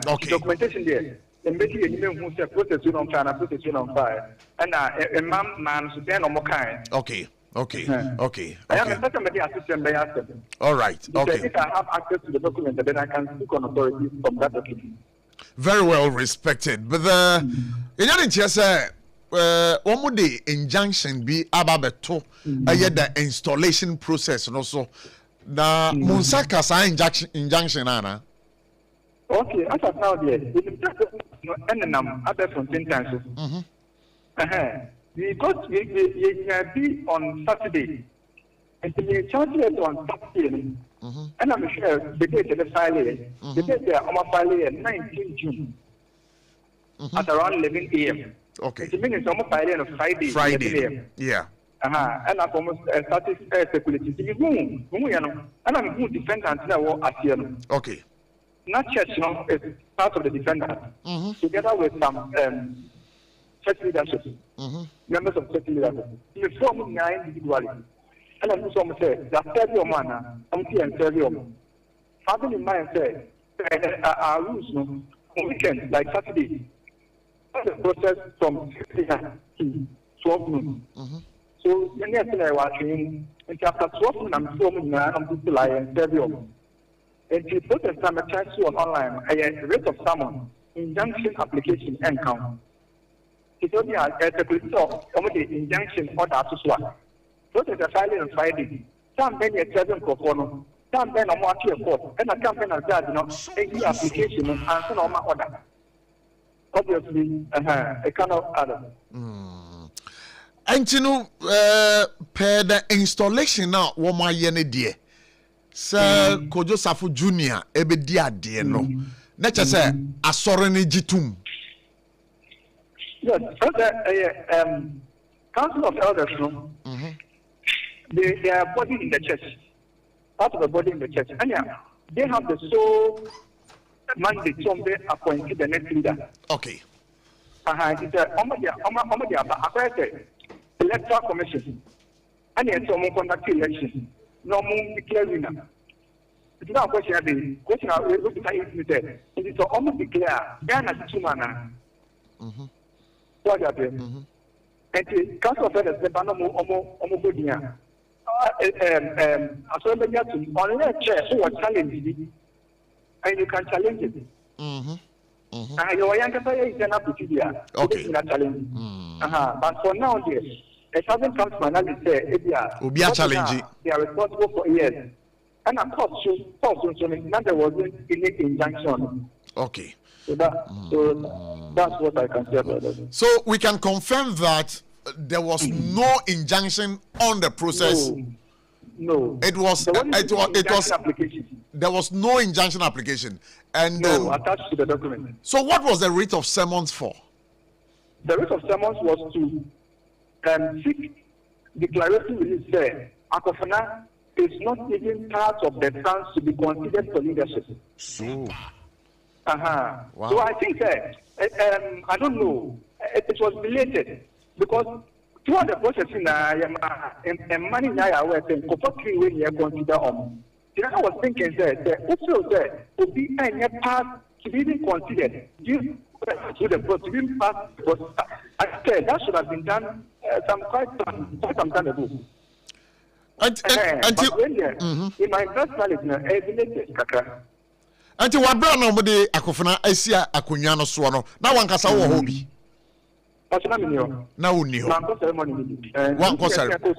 Okay. Documentation there. And maybe who said process on fire, and a man should then on more kind. Okay. Okay. Okay. I have a better assistant by us. All right. Okay. If I have access to the document, then I can speak on authority from that document. Very well respected. But the one more the injunction be about the installation process and also the Munsaka injunction Anna. Okay, as of now, there, other from 10 times. Because we be on Saturday, and we charge it on Saturday, and I'm sure the date of the file, the date on my file 19 June at around 11 a.m. Okay. It means on my file on Friday. Yeah. And I've almost started speculating. And I'm going to defend until I see them. Okay. Not church, is part of the defendant, together with some church leadership, members of church leadership. You form 9 individually. And I'm some say, that's 30 man, I'm here and 30. Having in mind, say, our rules, on weekends, like Saturday, the process from 6 to 12 noon. So, many of them are watching, and after 12 noon, I'm forming 9 people and 30. And the process time a chance to online, a rate of summon, injunction application and count. It's only a security of the injunction order to swap. Process a filing on Friday. Some then a 7 for phone, some then a more court, and a campaign of judge, any application and answer on my order. Obviously, a kind of other. And per the installation now, what my dear. Sir Kojo Safo Junior ebe di ade no na che say asore ne gitum. Yes, Council of Elders, they are body in the church, part of the body in the church, and they have the sole mandate to appoint the next leader. Okay. It's a electoral commission, and it's a conduct election. No more declare winner. It's not a question of the question of look at it. It is almost declare Ghana to Mana. What are they? And the Council of Elders, the Banamo Omogodia. As well as on a chair who was challenging, and you can challenge it. And your younger player is an application. Okay. But for now, yes. It hasn't come to my knowledge they are challenging. They are responsible for years. And of course, there wasn't any injunction. Okay. So that's what I can say about that. So we can confirm that there was no injunction on the process. No. It was application. There was no injunction application. And attached to the document. So what was the writ of summons for? The writ of summons was to seek declaration release there. Akofana is not even part of the plans to be considered for leadership. So, wow. So I think that I don't know. It was related because throughout the process in money now I saying when you consider I was thinking that also there would be any part to be even considered. To the process, to be passed, but I said that should have been done quite some time ago. And In my personal Anti wa bra na mo de akofuna asia akonwa no so no na wankasa wo ho bi na woni ho wanko ceremony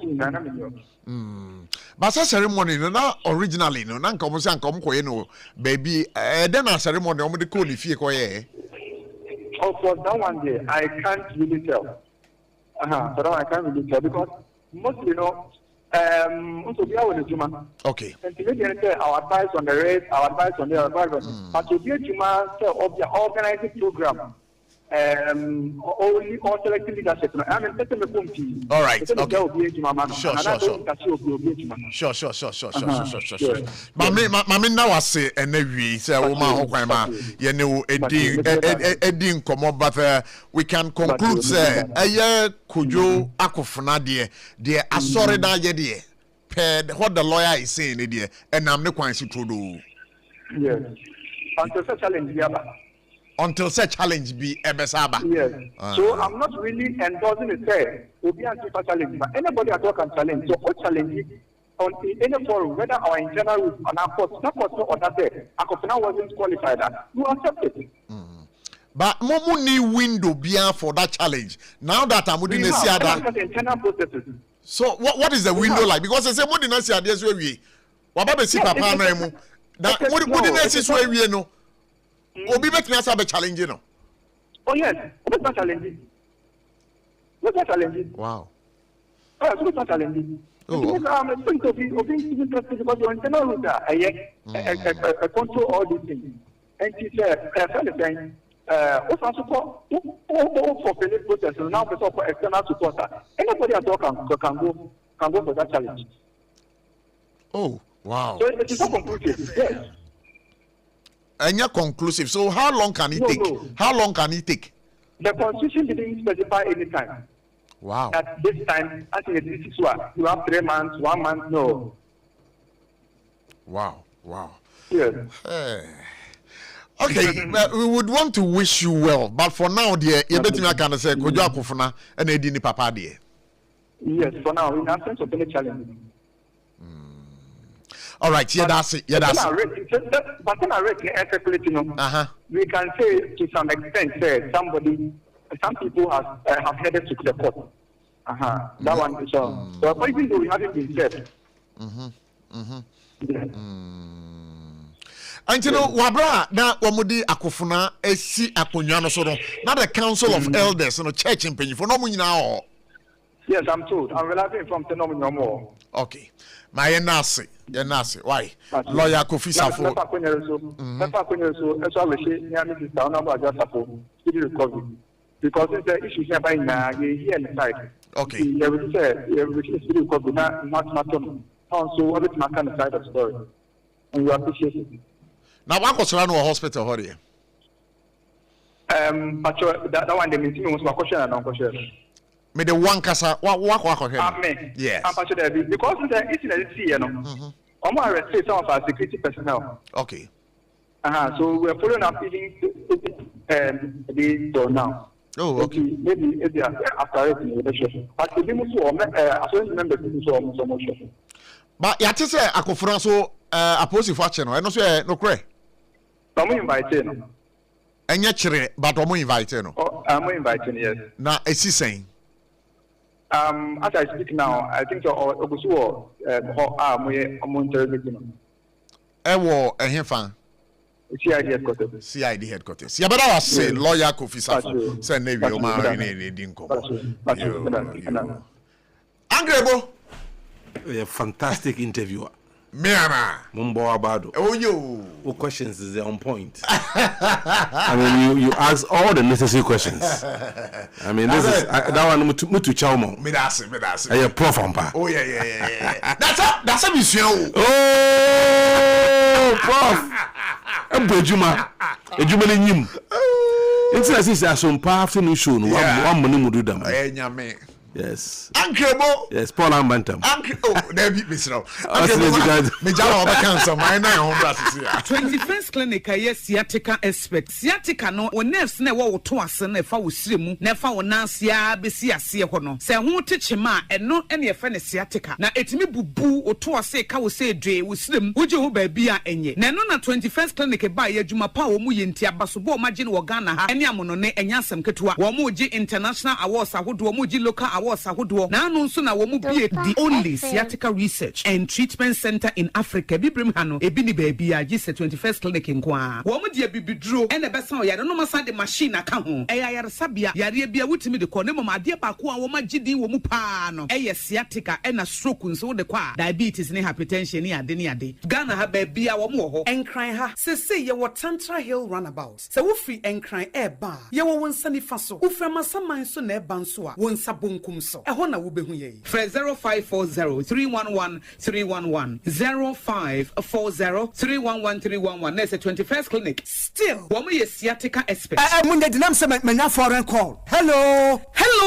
basa ceremony no na originally no na nka mo se anka mo koye no baby den na ceremony o mo de call fie koye for that one day I can't really tell so I can't really tell because mostly okay. And our advice on the rate, our advice on the advice, but to be a of the organizing program, only or selecting leadership. I mean, all right, okay. Sure. Mami na wase enewi say woman ho kwan ma ye ne wo edin komo but we can conclude say eye kojo akofuna de asori da ye de per what the lawyer is saying de enam ne kwan si todo. Yes. Until such challenge until such challenge be ebesaba. Yes. So I'm not really endorsing it say obi anti challenge but anybody at all can challenge. So what challenge on any forum, whether our internal route on our court, not or that day, Akofina wasn't qualified. You accept it. But Momu need window beyond for that challenge. Now that I'm within the internal processes. So what is the window like? Because they say more than I see this way. What about the see papa na mu? That what did I see way we no? Obi bet me asa be challenge no. Oh yes, what's that challenge? What's that challenge? Wow. Oh, what's that challenge? I'm going to be interested because your internal route, I control all these things. And she said, also support for Philip protest and now for external supporter. Anybody at all can go for that challenge. Oh, wow. So it is not conclusive, yes. And you're conclusive. So how long can it take? No. How long can it take? The constitution didn't specify any time. Wow. At this time, I think this is what you have 3 months, 1 month, no. Wow. Yes. Okay, we would want to wish you well, but for now, dear, you better me can say, "Kojo akofuna and edini papa dear." Yes, for now, in absence of any challenge. All right, yeah, that's it. But then I read we can say to some extent, say some people have headed to the court. That one is so. But even though we haven't been said. And you know, wabra na wamudi akofuna esi akonwa no so no. Na the council of elders no church in Penny for no munyina. Yes, I'm told. I'm relying from Tenomo. Okay. My yenase. Why? Lawyer Kofi Safo. Because it's the issue here by now, here in the side. Okay. Yeah, we say, we recovery not so what is my kind of side of story. And you appreciate it. Now, what was around our hospital, how do you? But that one, the meeting was my question and non-question. Me the one kasa what yes. Because it's in the sea, you know. I'm going to arrest some of our security personnel. Okay. So we're following up even the door now. Oh, okay. Maybe after it, but we members but you say akofura so opposite faction no so no correct. I'm invited. Enya kire but I'm invited no. I'm invited, yes. Na esi saying as I speak now, I think Ogusuo Ewo ehemfa CID headquarters. Ya bada was say lawyer Kofi Safo say na wi o ma ni din ko. Angrebo. A fantastic interviewer. Meana. Mumbo Abado. Oh, yo. All questions is on point. I mean, you ask all the necessary questions. I mean, this is that one. Mutu Chaumo. Me that's. Hey, Prof. Ampa. Oh yeah. That's a mission. Oh, Prof. Ejuma ni nyim. It's as if SOMPA afternoon show. No, one money mudu dam. Nyame. Yes. Uncle. Yes, Paul Ambantam. Uncle, oh, there be Miss Row. Uncle, me jalo over cancer. My name on brass. 21st clinic, yes, sciatica expert. Sciatica no, when nerves never to us and if I was slim, never on Nansia, Bessia, Siacono. Say, who teach him, and not any friend sciatica. Now, it's me boo or to us say, cow say, Dre, with slim, would you be a enye? Nanona 21st clinic by a Juma Power Muyintia, Basubo, Majin, Wagana, and Yamonone, and Yasam Ketua, Wamuji International Awards, Ahudu, local awards, Ahudu. Now, no sooner will be the only sciatica research and treatment center in Africa. Bibrimhano, a bini baby, I just 21st clinic in Kwa. Woman, be drew, and the best one, I don't know, the machine account. Aya Sabia, Yaribia, with me the corner, my dear Bakua, woman, Gidi, Womupano, Aya sciatica, and a stroke, so the qua, diabetes, and hypertension, near Denia day. Ghana have baby, our more, and cry her. Say, you were Tantra Hill runabout. So, Woofy and cry air bar. You were one sunny faso, Uframa Saman so ne bansua, one sabunkum so. A hona will be huye. 0540 311 311 0540 311 311. That's a 21st clinic. Still, woman is sciatica expert. Munde dinam se menya foreign call. Hello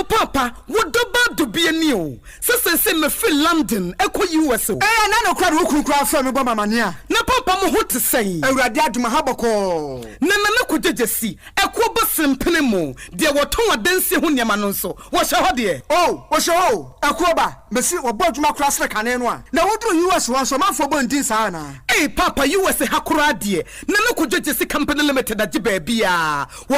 papa, what do bad to be a new? Say me feel London, echo US. Na no crowd who crowd from me bo mamania. Na papa mo what to say? Awurade aduma haboko. Na ko jejesi, echo bosim penemo. There were ton adanse ho niam no so. Wo hye ho de. Oh, wo hye ho. Echo ba, me si wo boduma class na kane no a. Na wo dro US one so man for bondin sa na. Hey papa, US hakura de. Na ko jejesi company limited agi ba bia. Wo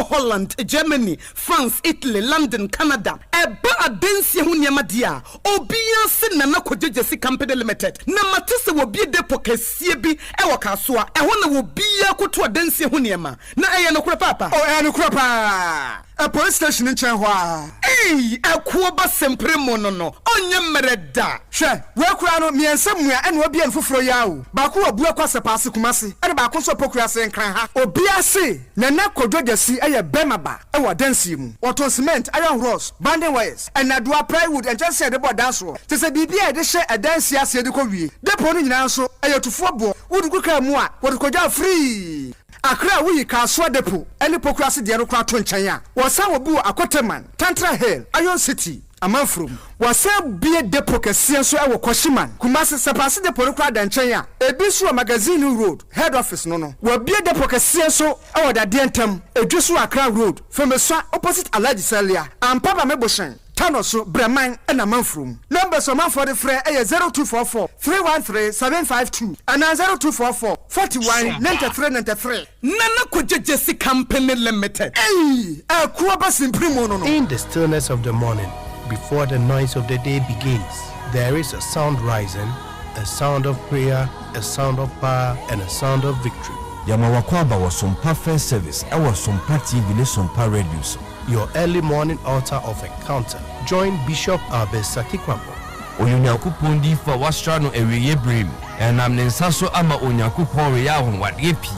Holland, Germany, France, Italy, London, Canada. Eba adanse ho niam dia. Obia se na ko jejesi company limited. Na matese wo bie depo kasie bi e wo kasoa. E ho na wo bia koto adanse ho niam. Na eye no kura papa. Oh, eye no kura pa. A police station in Chenhua. Hey, a kuoba sempre monono. Onye mereda. She, we kura no mi ensamua ene obi en foforo yawo. Ba ko obu akwase paase kumase. Ene ba ko so pokura se nkran ha. Obi ase na kodwogasi eye bemaba. E wo dansi mu. Auto cement, iron rods, banding wires, and adua plywood and just said about dance roll. Te se bibia e de hye e dansi ase de ko wie. Depo no nyina so eye tufo bo. Wudu kuka mu a, wo ko ja free. Akra we Kaswa depo any pokrasi de no kwa to nchen a wasa wobu akoteman Tantra Hill Iron City amanfrom wasa bie depo kese so e wo Koshiman Kumasi sepase depo no kwa da nchen a ebisu magazine road head office no wa bie depo kese so e wo da de ntam edwisu Akra road Femeswa opposite Alhaji Salia ampaba meboshen Tanoso Breman and Amanfrum. Numbers of man for the fray 0244 313 752 and 0244 41 93 93. Nana Kujesi Company Limited. Hey, a Kuabas in Primono. In the stillness of the morning, before the noise of the day begins, there is a sound rising, a sound of prayer, a sound of power, and a sound of victory. Yamawakwaba was SOMPA first service. I was SOMPA TV, SOMPA radio. Your early morning altar of encounter. Join Bishop Abesaki Kwambo. Onyakupondi for Wastrano Eweye Brim, and I'm Nensaso Ama Onyakupo Yahon what yepi.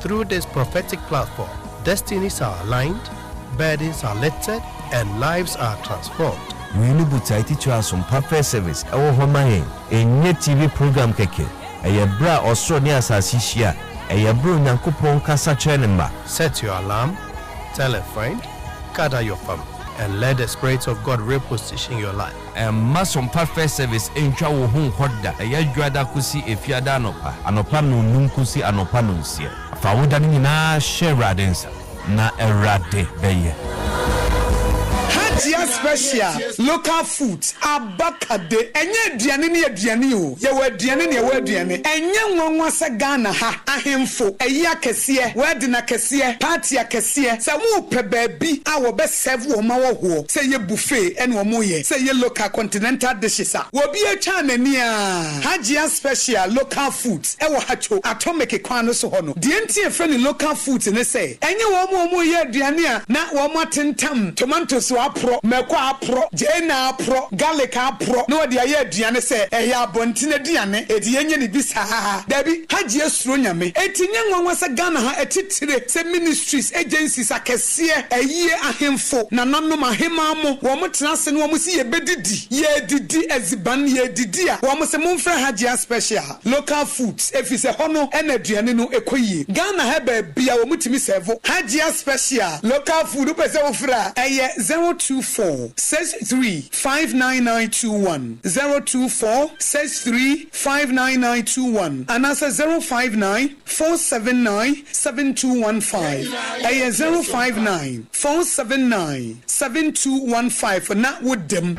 Through this prophetic platform, destinies are aligned, burdens are lifted, and lives are transformed. We need to teach us some perfect service. Our home a new TV program keke. A bra or so near Sasishia. A bro Nyankupon Kasa Chenemba. Set your alarm, tell a friend, gather your family, and let the Spirit of God reposition your life. And Mason perfect service in Chawo Home Hoda, a Yajuada Kusi, a Fiadanopa, Anopano Nunkusi, Anopanunsia. Fawudanina share radens, na erade beye. Hajia special local foods abakade enye aduane ne aduane o ye wa aduane ne wa aduane enye nwanwa se Ghana ha ahemfo eyi akese wadi na kese party akese se mu pe baabi a wo be serve wo ma wo ho se ye buffet ene wo mo ye se ye local continental dishes a wo bi atwa nani a Hajia special local foods e wo hacho atomic kwan no so ho no de enti e fre ni local foods ne se enye wo mo ye aduane a na wo mo atentam tomatoes wa meko apro jena apro garlic apro no de aye aduane se ehye abontine aduane edi yenye ni bisa dabi Hajia suro nyame etinye nwanwa se Ghana ha etitire se ministries agencies akese ehye ahemfo na nanom ahema mo wo motena se no wo si ye bedidi ye didi eziban ye didi a wo se momfra Hajia special local foods efise hono ena aduane no ekoyi Ghana ha ba bia wo mutimi serve Hajia special local food pese wo fra eye 02 024 63 59921 024 63 59921 and answer 059 479 7215 059 479 7215 for not with them.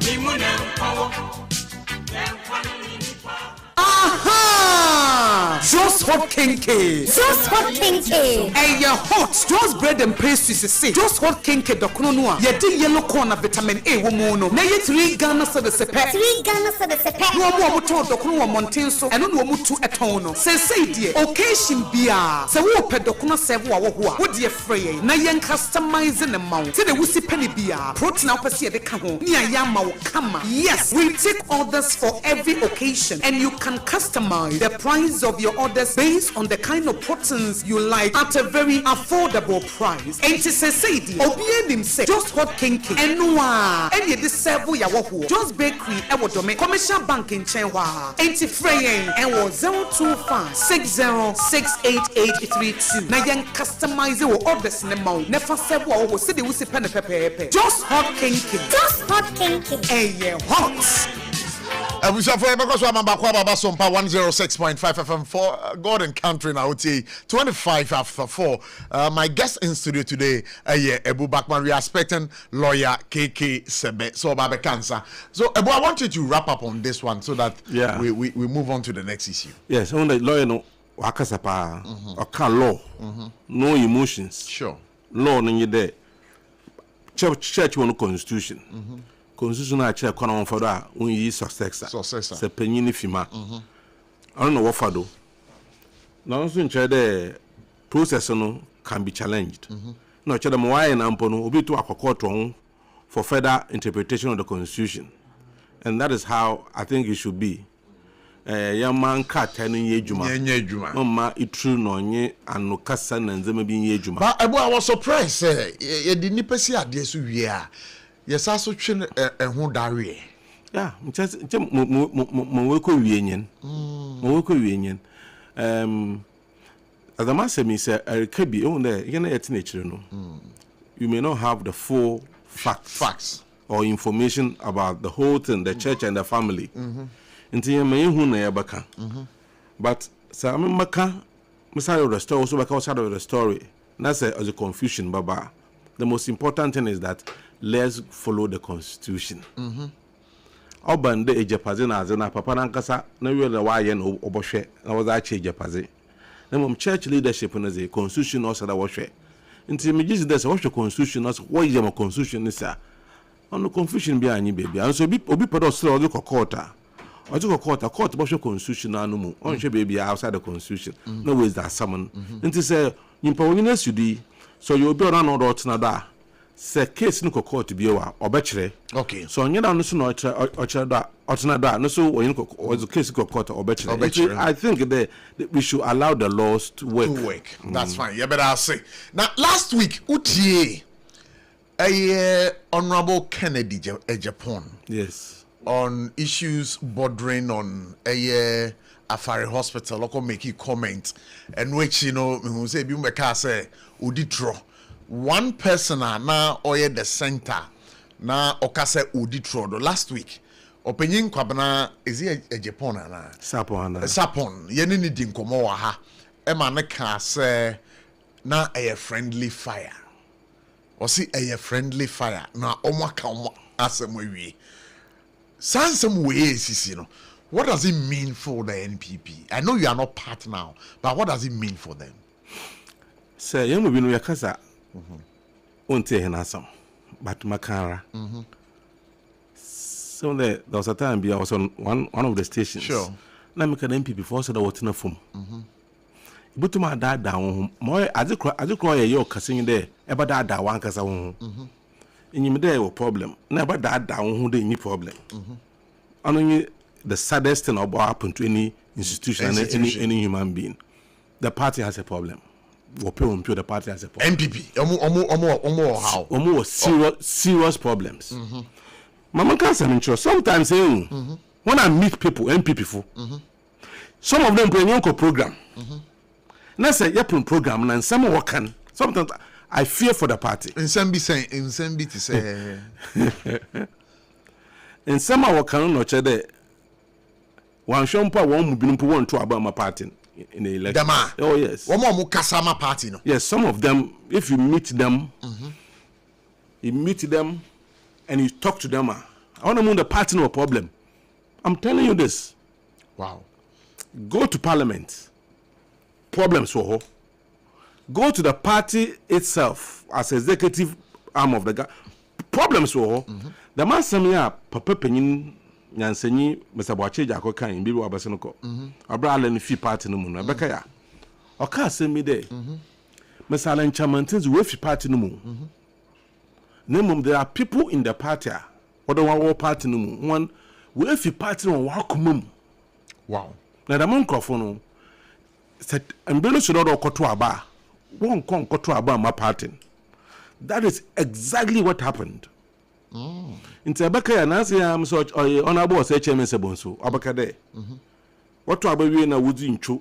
Aha! Just hot kinky. Just hot kinky. Hey, you're hot. Just bread and pastries is sick. Just hot kinky. Dokunonua. You did yellow corn of vitamin A. Womono. Now you 3 Ghana so the sepe. 3 Ghana so the sepe. No more to Dokunua Montenso and no more to Etono. Say dear. Occasion beer. So who pet Dokuna Sevo. What dear Frey? Now you customizing the mount. Say the wussy penny beer. Protein opposite the Kaho. Nia Yama Kama. Yes, we take orders for every occasion and you can customize the price of your orders based on the kind of proteins you like at a very affordable price. And to say, Obienim say, just hot kinky, and noa, and you deserve Yawahu, just bakery, Ewodome, commercial bank in Chenwa, anti-fraying, and was 025 60688832. Now, young customize your orders in the mount, never said what was city with pen pepe. Just hot kinky, just hot kinky, hey, hot. We shall forever because I'm back SOMPA 106.5 FM for God and Country now. 25 after 4. My guest in studio today, Ebu Bakman. We are expecting lawyer KK Sebe. So Babe Cancer. So Ebu, I want you to wrap up on this one so that we move on to the next issue. Yes, on the lawyer no wakasapa or law. No emotions. Sure. Law no there. Church one constitution. Constitution I check on for that when you successor. Se penini fima. I don't know what for do. Now also in the process no can be challenged. No check them why and ampono obi to akokotron for further interpretation of the constitution. And that is how I think it should be. Young man cat turning ye juma. Mama it true no nye and no kasa na nzema bi ye juma. But I was surprised you didn't pesi ade so wi yes, also chin who diary. Yeah, just Moweko Union. Moweko Union. As a master, me say, I could be on there, nature. No, you may not have the full facts or information about the whole thing, the church and the family. Until you may who never baka. But some maka, side of the story, also back outside of the story. That's a confusion, Baba. The most important thing is that let's follow the constitution. Oban de ejepaze na azena papa na nkasa na wi na waye na obohwe na wo za che ejepaze. Na mom church leadership na ze constitution also da wo hwe. Nti me gizi this wo hwe constitution also wo ye ma constitution ni sa. Ono confusion bi anyi baby. And so obi pedo sro ozo kokota. Ozo kokota court bo hwe constitution na no mu. On hwe baby outside the constitution. No ways that summon. Nti say nyimpa woni na sudi so you be on order to na da. Se case no court bi wa obekere. Okay. So nyina no so no otra no so when was case court obekere. I think that we should allow the laws to work. That's fine. Yeah, but I'll say. Now last week utie Honorable Kennedy Japan. Yes. On issues bordering on Afari Hospital, local make a comment and which who say Bumeka say uditro. One person na oye the center na okase uditro do last week openyin kwabana ezi a Japan na sapon ye ni di nkomo wa ha e ma ne ka se na a friendly fire o si a friendly fire na omaka asem wi sansem we sisi no. What does it mean for the NPP? I know you are not part now, but what does it mean for them? Sir, you know we yakasa unte henasam but makara. So there was a time I was on one of the stations. Sure. Na me can NPP before so that was na form. But my dad down more as you cry your casting there about that one kasa ho. In you there was problem. Never that down who they any problem. Only the saddest thing about happen to any institution. Any human being. The party has a problem. The party has a problem. NPP, how? Serious problems. Mama can't say sometimes when I meet people, NPP, some of them bring your program. And I say, program, and some work can. Sometimes I fear for the party. In some be saying, in some be to say, in some our canon no chede. One shompa one mubinumpu one to about my party in the election. Dama. Oh yes. One more Kasama party no. Yes, some of them. If you meet them, and you talk to them. I want to know the party no problem. I'm telling you this. Wow. Go to parliament. Problems for her. Go to the party itself as executive arm of the government. Problems for her. The man samia papa penyin nyansanyi Mr. Boache Jako kan bi wabase no ko. Abra ala no fi party no mu no beka ya. Oka asemi de. Mr. Alan Chamantins we fi party no mu. Nemum there are people in the party. Other one party no mu. One we fi party no wa komam. Wow. Na da man krofo no set mbelo so do koto aba. Won kon koto aba ma party. That is exactly what happened. Into Abaka and as I am such honorable say chairman Sebonso, Abaka de. What to abawi na wudi nchu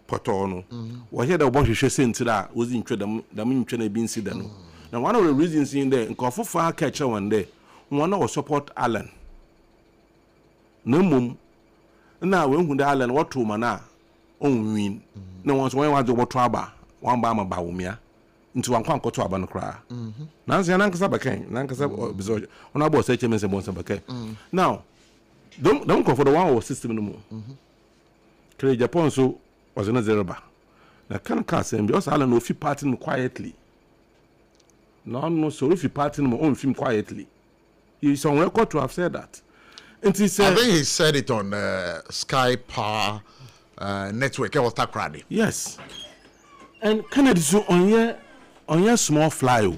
potono. What here the boss she say into that was in the mean train being sidano. Now one of the reasons in there, Nkofu far catcher one day, one was support Allen. No mum. Now when the Allen what to mana on win. No one's one was over trouble, one by my baumia. Into one kwan koto aba no kra nanse nankasa bakan nankasa bizo ona bo say chairman Sebonso bakan now don't go for the one system no mo Kere Japan so was no zero ba na kan say be also ala no fi party no quietly no so if you party no on film quietly he's on record to have said that and he said, I think he said it on Sky Power network was takradi. Yes, and Kennedy so on your small fly.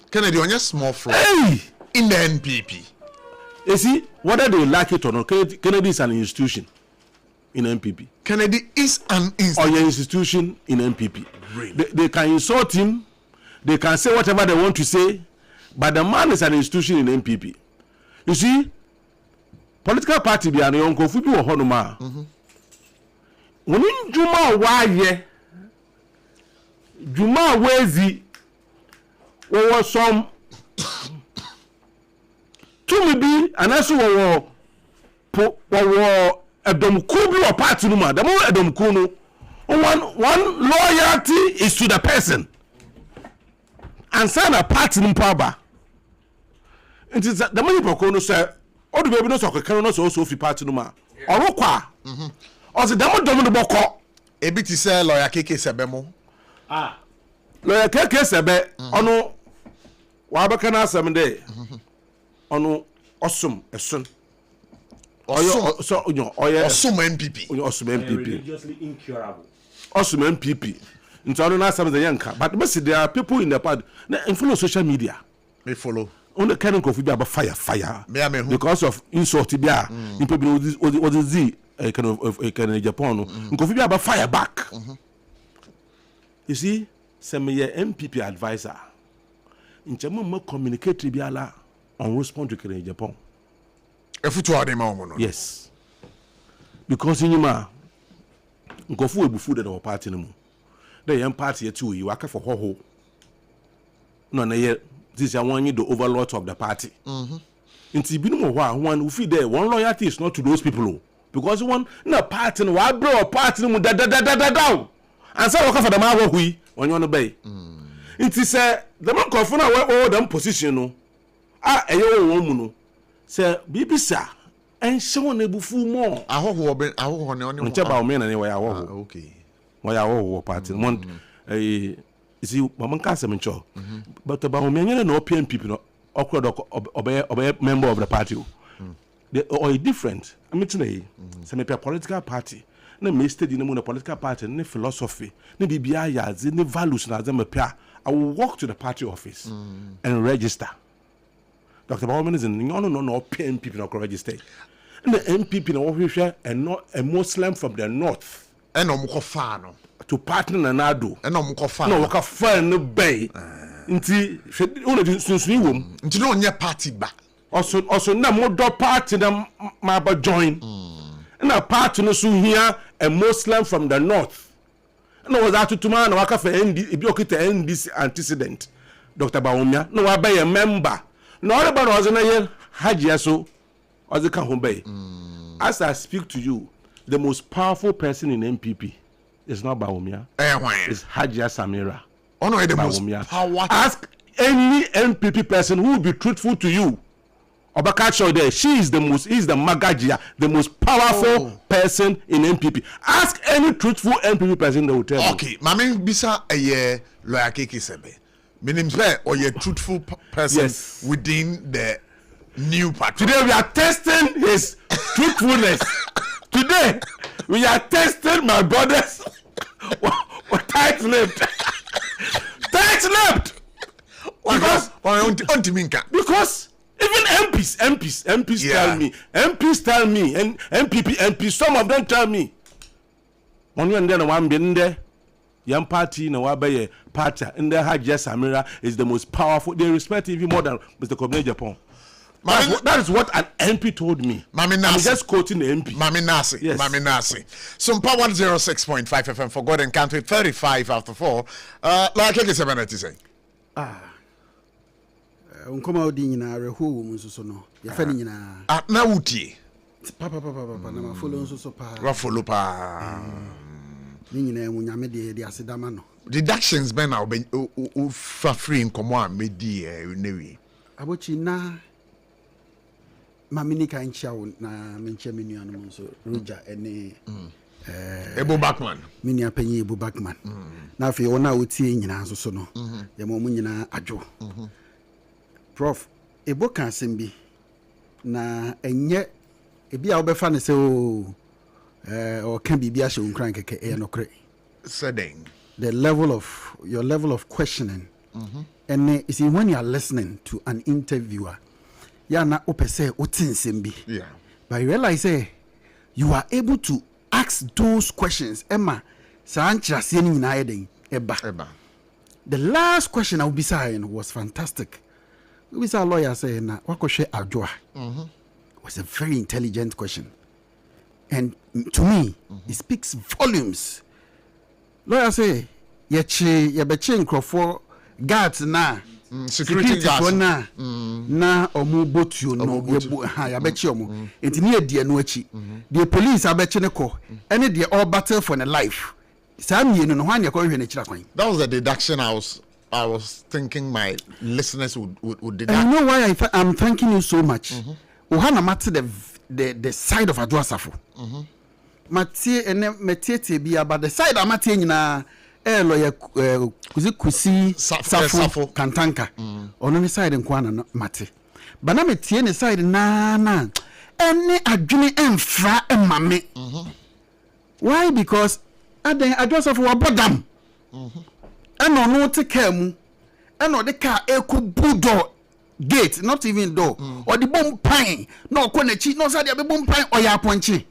Kennedy on your small fly. Hey! In the NPP. You see, whether they like it or not, Kennedy is an institution in NPP. Kennedy is an institution in NPP. Really? They can insult him, they can say whatever they want to say, but the man is an institution in NPP. You see, political party be an young Kofubi or Honoma. When in Juma Waye, Juma Wezi, there was some to me and also Adam Kubi or party numa. The more Adam Kuno, one loyalty is to the person, and sign a party number. It is the money for Kono say, all the baby knows of Kanonos also fi party numa. Or Rokwa, or the Damon Boko, a bit is a lawyer Keke Sebemo. Lawyer Keke Sebe, ono Wabakana 7 day. Ono awesome a son. Awesome MPP. Awesome MPP. Religiously incurable. Awesome MPP. Into other some the young car. But there are people in the party. And follow social media. They follow. On the kind of coffee about fire. Because of insult tibia. In people what is the kind of Japan. Coffee about fire back. You see, some MPP advisor. In German communicate tribiala on response to Kenya Japan. Yes. Because in Yuma, Gofu will be food at our party no more. The young party too, you work for ho. No, this is one the overlord of the party. In Tibino, one who feed there, one loyalty is not to those people. Because one no party, no, I bro a party down. And so work for the man who when you on the bay. It is the man confirm all them position. No, a woman. Say bibisa and show ne bufu more. Aho on chaba men anyway. Okay. Why our party? One you see, Mamma Casamincho. But about men no PNP people obey member of the party. They are different. I mean today, some political party. No mistake in the political party, no philosophy, no BBI, no values, no them appear. I will walk to the party office and register. Dr. Bowman is in no PN people not register. And the MPP in official and not a Muslim from the north. And no Mukofano to partner and Ado. And no Mukofano. No Mukofano Bay. Until only since we womb. Until on your party back. Also, no more dog party than my join. And a partner soon here a Muslim from the north. no was that to man waka for ND if you end this antecedent Dr. Bawumia no wa be a member no everybody was na ye hajia so was the kan bay as I speak to you the most powerful person in MPP is not Bawumia it's Hajia Samira. Oh no, the most powerful. Ask any MPP person who will be truthful to you. Obakacho there, she is the most, is the Magajia, the most powerful person in MPP. Ask any truthful MPP person, they will tell you. Okay, Mami Bisa a year lawyer Kiki Sebe. Meaning or a truthful person within the new party. Today we are testing his truthfulness. Today we are testing my brothers. Tight-lipped. Tight-lipped. Because even MPs tell me, and MPs, some of them tell me. One and then one been there, young party, no wabe party, and they had just Samira is the most powerful. They respect even more than Mr. Kobne Japan. That is what an MP told me. Mami Nasi. I'm just quoting the MP. Mami Nasi. Yes. Mami Nasi. SOMPA 106.5 FM for God and country 35 after 4. Like I say. Unkoma odi nyina rehu nso so no ye fa ni nyina na wutie papa na ma follow nso so pa wa follow pa ni nyina mu nyame de asedama no deductions ben na o fa free nkomo a medi newi abochi na mamini kan chiawo na menche menu anu nso Roger ene Ebo Backman mini apanyi Ebo Backman na afi wona otie nyina nso so no ye mo nyina adwo Prof Ebo kan sembi na enye ebi a obefa ne se o kan bibia hye unkran keke e nokre saying the level of your level of questioning and you see when you are listening to an interviewer ya na opese otin sembi but you realize you are able to ask those questions Emma sanchase ni nyina eden eba the last question I will be saying was fantastic. We saw a lawyer say na wakoshe adwoa was a very intelligent question, and to me it speaks volumes. Lawyer say yebeche nkrofo guards na security guards na omu botuo no yebu ha yabeche omu entini edie no achi the police abeche ne ko ene the all battle for the life samienu no hwan yakọ hwe ne kira kwan. That was the deduction I was thinking my listeners would deduct. And you know why I'm thanking you so much? Ohana mate the side of Adwasafo. Mate ene metete bia but the side amate nyina lawyer kusi Safo Kantanka. Ono ni side nkwana na mate. Bana metie ne side na ene adwene emfra emame. Why? Because Adwasafo wa bodam. Eno no te car mu eno de car eku budo gate not even door or the bomb pine no konechi no say the bomb pine or ya ponchi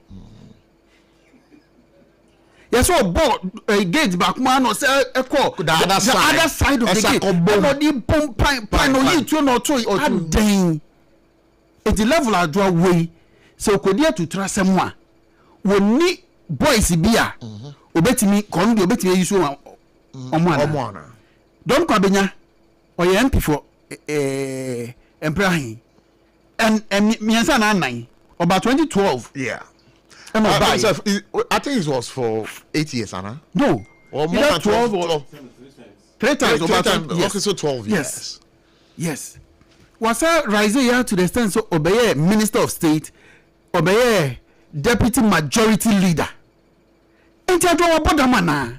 yes so gate back man no say eko the other side of the gate no the bomb pine no you to no to aden at the level adwa way so kodi atutra sem a woni boys bia obetimi kon de obetimi yiso Omwana. Don't Kabenya or your MP for Emprahin and Miansan 9 about 2012. Yeah. I think it was for 8 years, Anna. No. Or more than 12 or 3 times. Okay, so 12 years. Yes. Was I rising here to the stand so obey Minister of State, obey Deputy Majority Leader. Ain't I do a bodamana?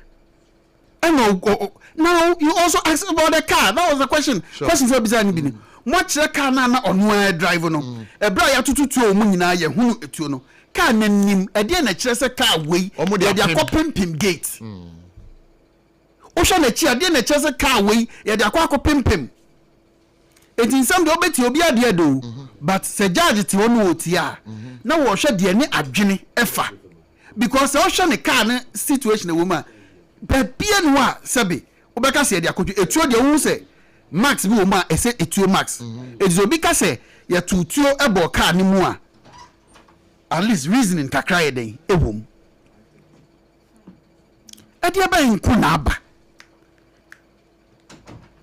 Now you also asked about the car. That was the question. Sure. Questions are beside me. Much the car na on where driver no. A bra ya tutu mu nyina ye hunu etuo no. Car nanim e de na kire se car wey. They are kopim gate. O sha na chi ade na kire se car wey. Ye de akwa kopim. It in some do beti obi ade do. But se judge ti wonu otia. Na wo hwe de ne adwene efa. Because o hwe ne car ne situation e woman. But bien wa sebe obeka se dia koju etuo de wu se max bi wo ma ese etuo max ezobi ka se ya tutuo ebo car ni mu a at least reasoning kakra ye den ewom e adeɛ bɛn nko na aba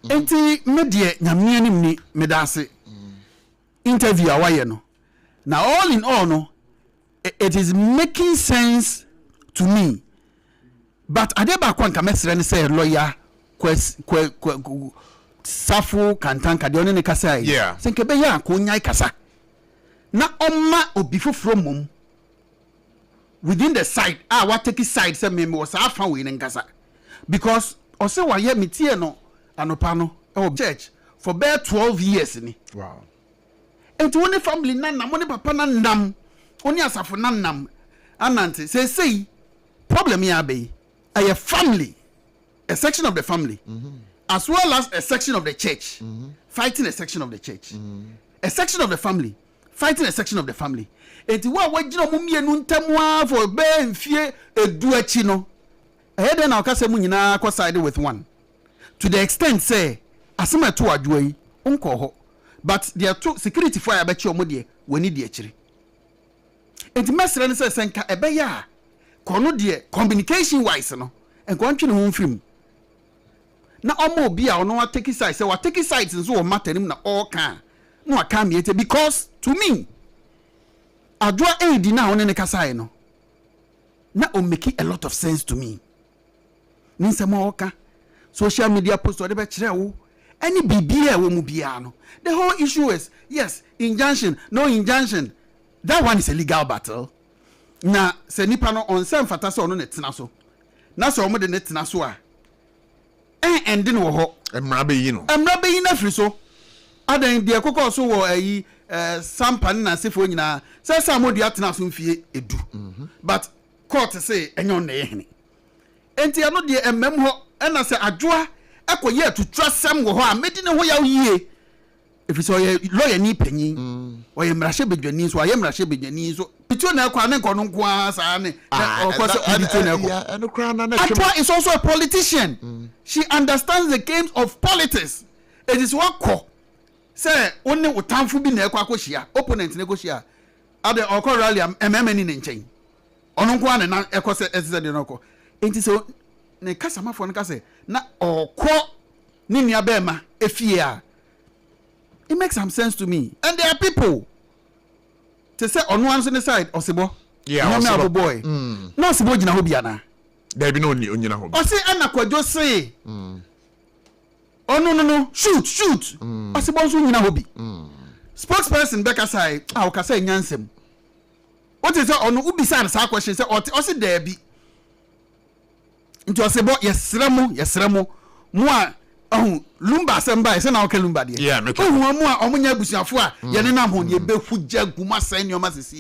enti me deɛ nyame anim ni medase interview a wayɛ no na all in all no it is making sense to me but adeɛ baako anka mɛsrɛ ne sɛ lawyer SARFO kantanka deɛ ɔne ne kasa yi sɛ nke bɛyɛ a ko nyai kasa na ɔma obi foforɔ mom within the side what take side sɛ me was afa we ne nkasa because ɔsɛ wayɛ metie no anopa no church for bare 12 years ni wow enti woni family nanam woni papa nanam woni asafo nanam anante say problem ya be a family a section of the family as well as a section of the church fighting a section of the church a section of the family fighting a section of the family enti wa wagina mo mienu ntamwa for be mfie edu achi no ehede na okasa mu nyina side with one to the extent say asema to adwo yi unko ho but there to security for ya bechi omo de wani de akire enti mesre ne say senka ebeya kono de communication wise no enko ntwe ne ho mfim na omo obi a ono take side say wa take sides nso o matanim na all kan no aka miete because to me adwa edi na one ne kasai no na o make a lot of sense to me ninsema oka social media post or be kire wo any bibia wo mu bia no the whole issue is yes injunction no injunction that one is a legal battle na se nipa no on sem fata so no ne tena so na so mo de ne tena so a ending wo ho emra be yi na free so adan de kokko so wo ayi SOMPA na sefo nyina se mo de atena so mfie edu but court say enyo na ehene enti ano de emem ho na se adwoa ekoye atutrasem wo ho a medi ne ho ya yie efisɛ ɔyɛ lawyer ni panyin ɔyɛ mrahye bedwani so ɔyɛ mrahye bedwani so bitio na ekwa ne nkono nko a saa ne ɔkɔsɛ bitio na ekwa ɛno kra na Atwa is also a politician she understands the games of politics it is what ko say only utamfo bi na ekwa akɔhia opponent na ekɔhia ade ɔkɔ rally MMA ni ne nkyɛn ɔno nko a ne na ekɔsɛ ɛsɛ de no kɔ enti so ne kasamafo no kase na ɔkɔ ne nua bɛma efie a it makes some sense to me and there are people to say on one side Osibo no boy no Osibo gina ho bia na there be no onyina ho o say anakwadwo say no shoot Osibo so nyina ho bi spokesperson beka say o ka say nyansem what is on ubisa na question say o say there be nti Osibo yesremo mo a lumba semba se na o ke lumba de ohun mu a omunya busuafo a ye ne nam ho ye behu jaguma san nyoma sese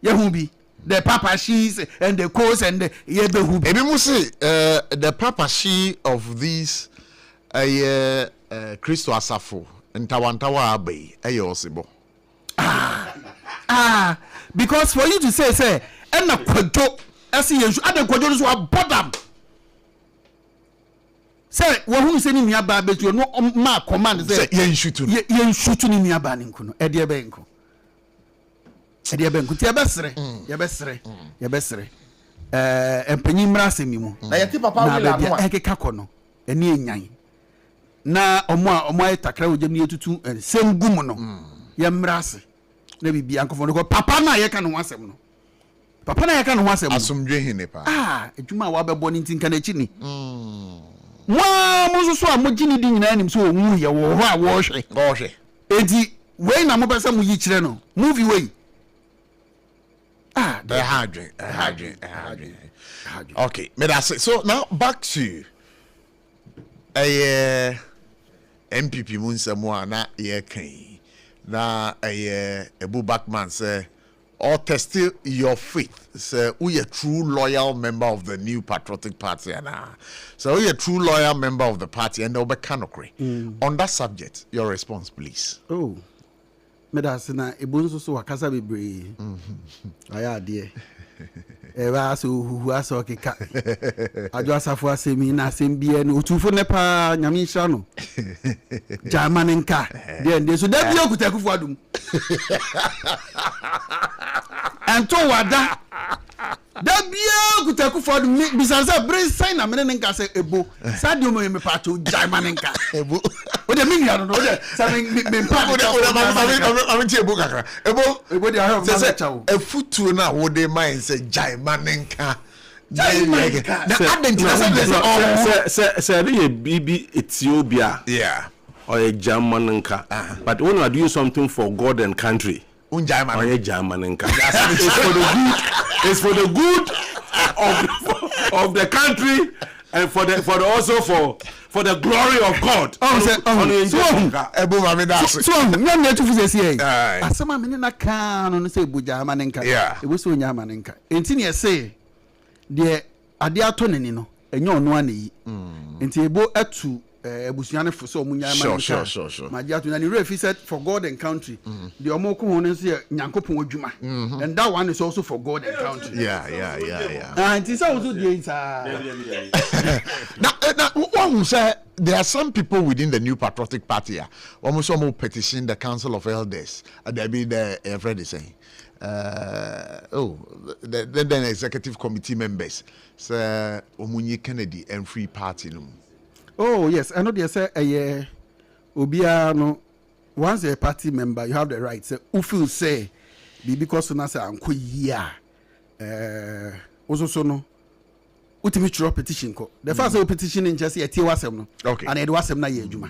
ye hu bi the papa she's and the course and the ye behu ebi mu say the papa she of these Christo Asafo ntawantawa abai eye Osibo because for you to say na kwadwo ase yensu ade kwadwo so abodam say who say ni nua ba betu no ma command say yen shoot ni nua ba nku no e de be nku ti ye besere empanyi mra semi mu na yeti papa we la no e keka ko no eni enyan na omo ay takra wojam ni etutu sem gum no ye mra se na bibia nkofo no papa na ye ka no wasem no asomdwe hene pa edwuma wa bebo ni ntinka na chi ni mo so a mo gini di nyina nim so onwu ye wo ho a wo hwe enti we na mo pesa mo yi kire no movie we the hardware okay me that so now back to MPP munsamo na ye kan na Ebu Backman say or test your faith. So we a true loyal member of the New Patriotic Party, and so we a true loyal member of the party, and over canocry. On that subject, your response, please. Oh, medasina ebunso so wakasa bebre. Aya dear. Ewa so who aso keka. Ajo asafo asemi na asembie no utufo nepa nyame hira no. German nka. Then so da bi okutakufu adum. Anto wada Dabia kutaku for bisansa brain sign na mene nka say ebo. Sadio me pato jaima nka. Ebo. O de me no de say me pa. I'm ebo kakra. Ebo dey have say a futu na wo dey mind say jaima nka. Say BB Ethiopia. Yeah. Or a German nka. But when you are doing something for God and country, or a German nka. It's for the good of the country and for the also for the glory of God. Asema me na kan no say bu German nka. E wo so German nka. Enti ne say de ade ato neni no enye ono anayi. Enti ebo atu ebusuane fo so munya man. Sure. Magia to na refi said for God and country. The omoko ho no say nyankopon adwuma. And that one is also for God and country. Yeah. Enti say also dey Now one who say there are some people within the New Patriotic Party almost some petition the Council of Elders. There be the Fred is saying the executive committee members say Omunye Kennedy and Free Party no. Oh yes, I know they say obia no once a party member you have the right say who feel say because na say anko yia also no ultimate draw petition ko the first petition in just tie wasem no okay and the wasem na ye adwuma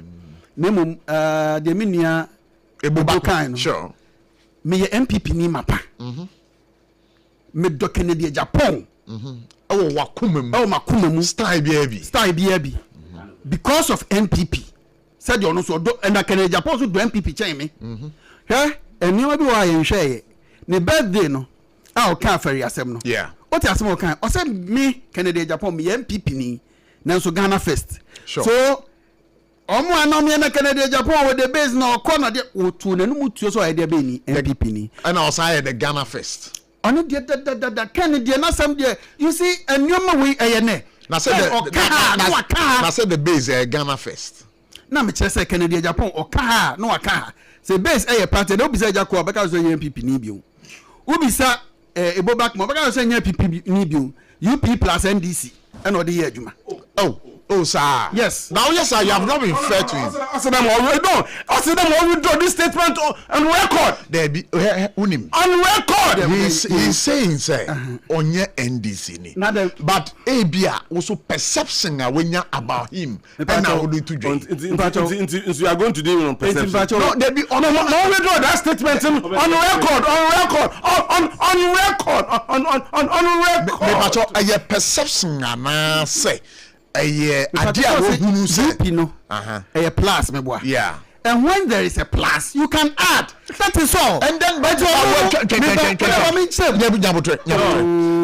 nemum the minia ebobakan no sure me MPP ni mapa me do Kennedy Japan oh wakumem style bi because of NPP said you no so do and Kennedy Japan so do NPP chain me eni obi wa ye hwe ne birthday no a o kan afari asem no yeah what asem o kan o say me Kennedy Japan me MPP ni nanso Ghana first sure. So omo anam ye na Kennedy Japan with the base na okọ de otu na nu tuo so ide be ni MPP ni and also the Ghana first ono de Kennedy na sam de you see enyoma we eyene na say the base Ghana first na me chere say Kennedy Japan oka no waka say base party na obisa Jacob beka so ye MPP ni bio obisa ebo back mo beka so ye MPP ni bio UP plus NDC and o de ye adwuma oh sir yes now yes sir you have not been fair to him I said them already do this statement on record there be unim on record he's saying say onye NDC ni but abia also perception when you about him and now we to join you are going to deal with perception no there be on already do that statement on record me pacho a perception na say idea wo say no a plus me boy yeah and when there is a plus you can add that is all and then but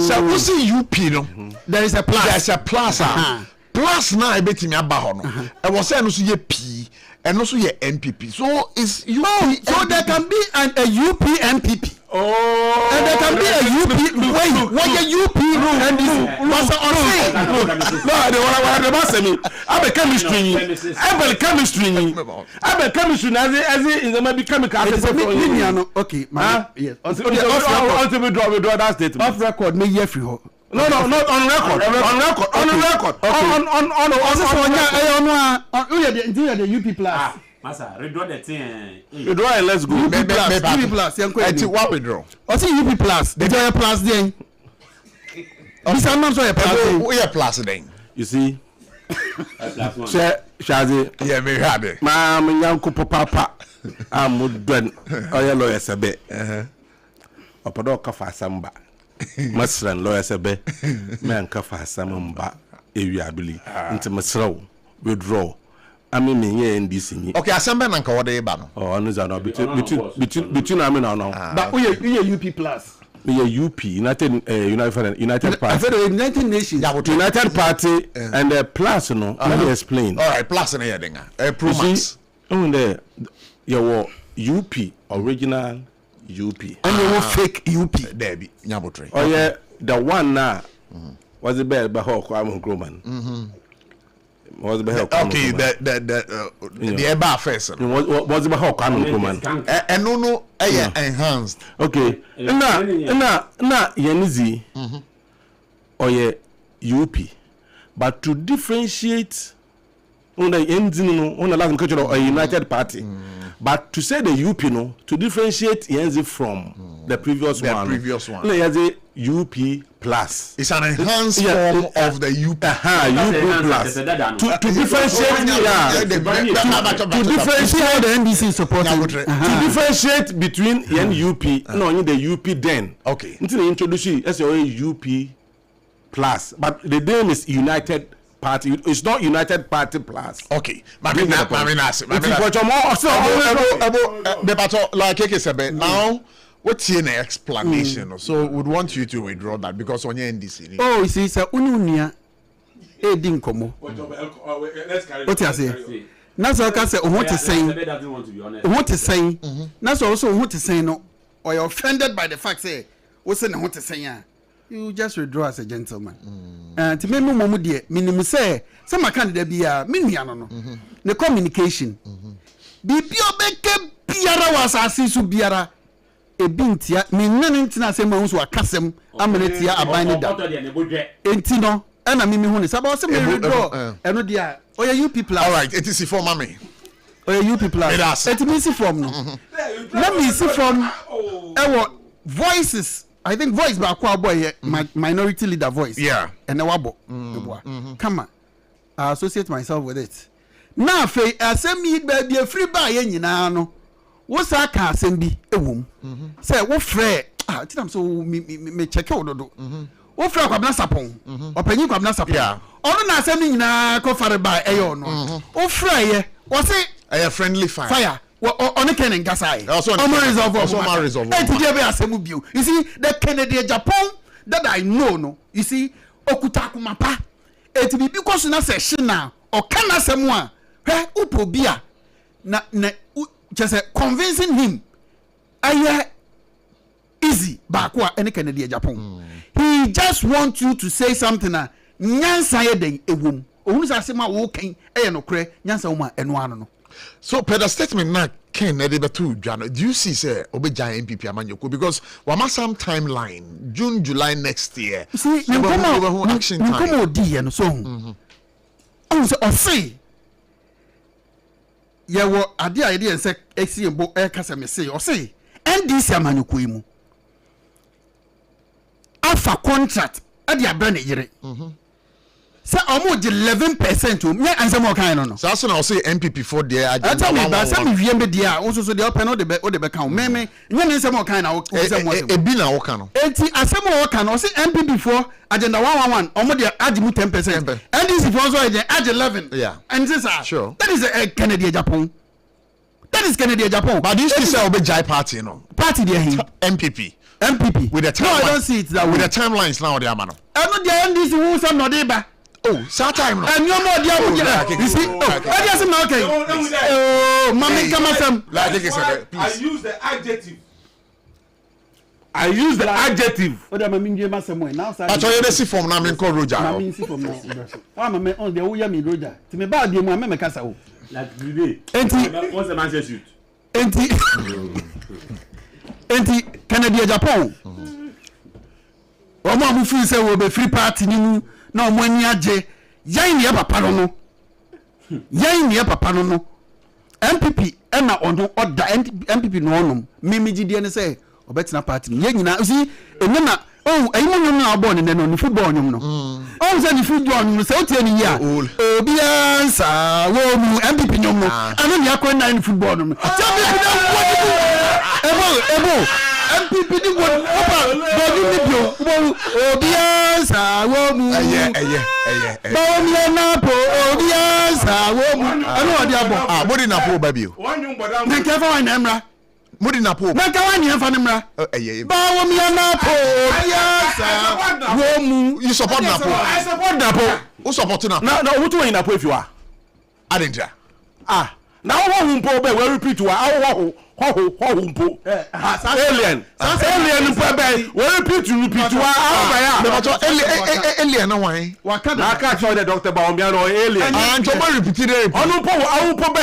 so we see UP no there is a plus there's a plus plus now e betimi aba ho no e wo say no so ye p and also ye MPP so is UP so there can be a UP MPP and there can be a UP what a UP and this was on say no they want to me abe chemistry as in the maybe chemical okay yes until we draw that statement off record me ye free ho no not on record on the UP plus Masa, redraw the thing. Redraw and let's go. UP plus. What withdraw? I see UP plus. They do a plus then. This I'm not so a plus. We are plus then. You see? Shazi. Yeah, me had it. Ma'am, yanko papa. I'm done. Oh, yeah, lawyer sabe. Opado kafa samba. Masran lawyer sabe. Man kafa samba. Ewi abili. Into masraw. Withdraw. I mean, NDC. Okay, assemble and cover the ban. Oh, no, between I mean, no. But we are UP plus. We are UP, United Party. United Nations. United Party and the plus, no. Let me explain. All right, plus in here, Promax. Oh, there, your UP, original UP. And your fake UP. There be Nyabotre. Oh, yeah, the one now was the bell by Hawk, I'm Grumman. Was the okay, the eba first. Was the Hawk, I'm Grumman. And no, enhanced. Okay, na Yenizi. or UP, but to differentiate on the engine on the last culture or a united party. But to say the UP to differentiate Yenzi from the previous one. There's a UP plus. It's an enhanced form of the UP. UP plus. To differentiate, to differentiate the NDC supporting. To differentiate between UP, no, the UP then. Okay. Until they introduce it as a UP plus, but the name is United Party. It's not United Party plus. Okay. Now what's your explanation? So would want you to withdraw that because on your NDC. Oh, you see, sir, ununia edin komo. What you say? That's all I say. What is saying? What is saying? That's also what is saying. No, or you're offended by the fact say what's saying what is saying. You just withdraw as a gentleman. To me, no dear, minimum say some candidate be a miniano. The communication. Be pure beke biara was asisu biara. E bintia me nane ntina se ma nso akasem amenetia abane da enti no na mimi hu ne saba se me withdraw eno dia oya UP plus. All right, it is for mommy. Oya UP plus. It me see from no. Let me see from voices. I think voice ba kwa boy minority leader voice. Yeah. And wabo. Come on. I associate myself with it. Now fe asemi ba bi free ba ye nyina no. What's that car send be a womb? Say, what fre? I'm so me check out. What fre kwabna sapon? Or penny kwabna sapon? Yeah. All na sending na ko fare by ayon. Oh, fre, what's it? A friendly fire. Fire. On a cannon gasai. Also, resolve. You see, the Kennedy Japan that I know, no. You see, Okutaku mapa. It be because na say shina or kana semwa. He upobia. Na just convincing him easy bakwa any Canadian Japan. He just wants you to say something nyansa ye den ewum. Ohunu sa sema wo kan no kre nyansa wo ma eno ano no. So per the statement na Ken Edibetu Jano, do you see say obeja MPP amanyoko because wama some timeline June July next year. See, action time. Nkomo di no so. Oh say ya wo ade a yede ense eximbo kasa me say o say NDC amanyoko yi mu afa contract ade abra na yire say omo je 11% o me ansem o kan no so aso na o say MPP for there agenda one ba say me wiem be dia o so dey open o de be kan me nya ne nsem o kan na o nsem o e bi na o kan no enti asem o kan o say MPP for agenda 111 omo de agimu 10% NDC for so agenda 11 yeah and this sure that is a Canadian Japan. That is Canadian Japan. But this is a Jai party, no? Party there, MPP with the timelines. No, I don't see it that with way. The timelines now, dear man. I'm not the NDC who some no deba. Oh, start time now. And you're more dear. You see? I guess I'm okay. Oh, mommy, come on, some. I use the adjective. I use the adjective. What am I mean? Now, sir. I told you this from now. I'm called Roger. I mean, see from now. I'm a on the Oya me Roger. To me, bad, I'm a casa. Like today. What's the man's suit? Enti Canada Japan. Omo amu fi say we be free party ni mu na omo ani age. Yan ne papa no. Yan ne papa no. MPP e na ono oda MPP no onom. Mimi gidi ne say obetina party ni nyina. See enna oh ayi mo nyom na abo ne no ni football nyom no. Oh say ni football nyom say o tie ni ya. Obi ansa wo mu MPP nyom no. Anu ni akọ na ni football no. Ebo MPP ni go opa do ni bio. Obi ansa wo mu. Ba mi na po obi ansa wo mu. Anu odi abo. Modi na po ba bio. Wanyum bodam. Na kefa wan emra. Modi na po. Na ka wan emfa ni mra. Ba wo mi na po obi ansa wo mu. You support na po. I support na po. Who support na po? No, who to na po if you are? Adentia. Now who humpo be we repeat wa how humpo alien pe we repeat wa alien na wan waka na ka show the doctor ba on bia no alien and to be repeated onu po be